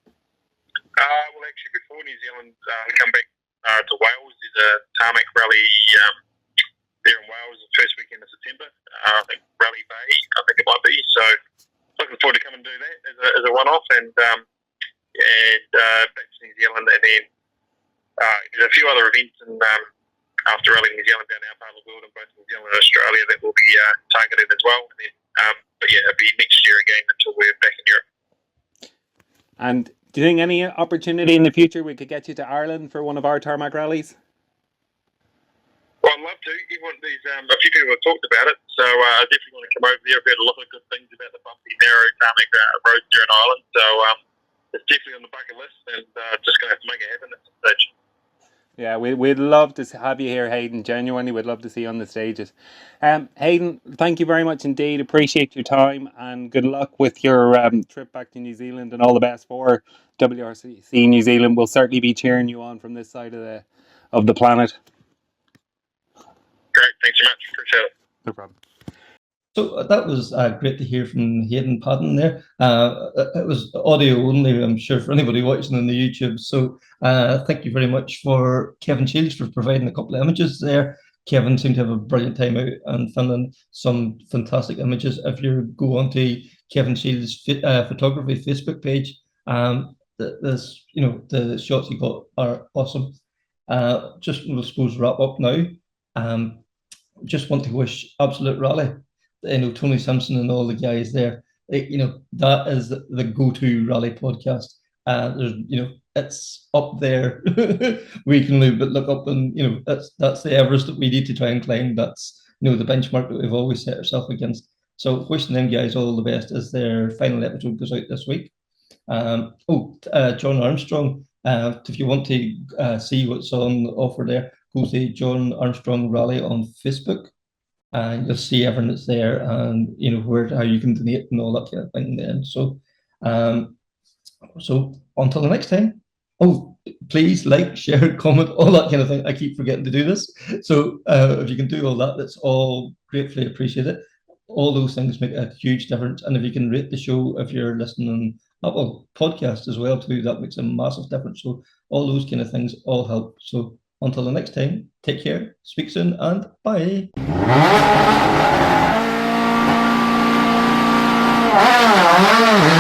S11: Well, actually, before New Zealand, we come back to Wales. There's a Tarmac Rally there in Wales the first weekend of September. I think Rally Bay, I think it might be. So looking forward to come and do that as a one-off, and back to New Zealand, and then there's a few other events after Rally New Zealand down our part of the world in both New Zealand and Australia that will be targeted as well. And then, but yeah, it'll be next year again until we're back in Europe.
S3: And do you think any opportunity in the future we could get you to Ireland for one of our tarmac rallies?
S11: Well, I'd love to. A few people have talked about it, so I definitely want to come over there. I've heard a lot of good things about the bumpy, narrow tarmac roads here in Ireland, so it's definitely on the bucket list, and just going to have to make it happen at some stage.
S3: Yeah, we'd love to have you here, Hayden. Genuinely, we'd love to see you on the stages. Hayden, thank you very much indeed. Appreciate your time, and good luck with your trip back to New Zealand, and all the best for WRC New Zealand. We'll certainly be cheering you on from this side of the planet.
S11: Great. Thanks so much. Appreciate it.
S3: No problem.
S2: So that was great to hear from Hayden Paddon there. It was audio only, I'm sure, for anybody watching on the YouTube. So thank you very much for Kevin Shields for providing a couple of images there. Kevin seemed to have a brilliant time out in Finland. Some fantastic images. If you go onto Kevin Shields' photography Facebook page, the shots you got are awesome. Just we'll suppose wrap up now. Just want to wish Absolute Rally, Tony Simpson and all the guys there. That is the go-to rally podcast. There's, it's up there. We can look up, and that's the Everest that we need to try and climb. That's the benchmark that we've always set ourselves against. So wishing them guys all the best as their final episode goes out this week. Jon Armstrong. If you want to see what's on offer there, go to Jon Armstrong Rally on Facebook, and you'll see everything that's there, and how you can donate and all that kind of thing. Then, so until the next time. Please like, share, comment, all that kind of thing. I keep forgetting to do this. So if you can do all that, that's all gratefully appreciated. All those things make a huge difference. And if you can rate the show, if you're listening on Apple Podcast as well too, that makes a massive difference. So all those kind of things all help. So until the next time, take care, speak soon, and bye.
S12: Ah!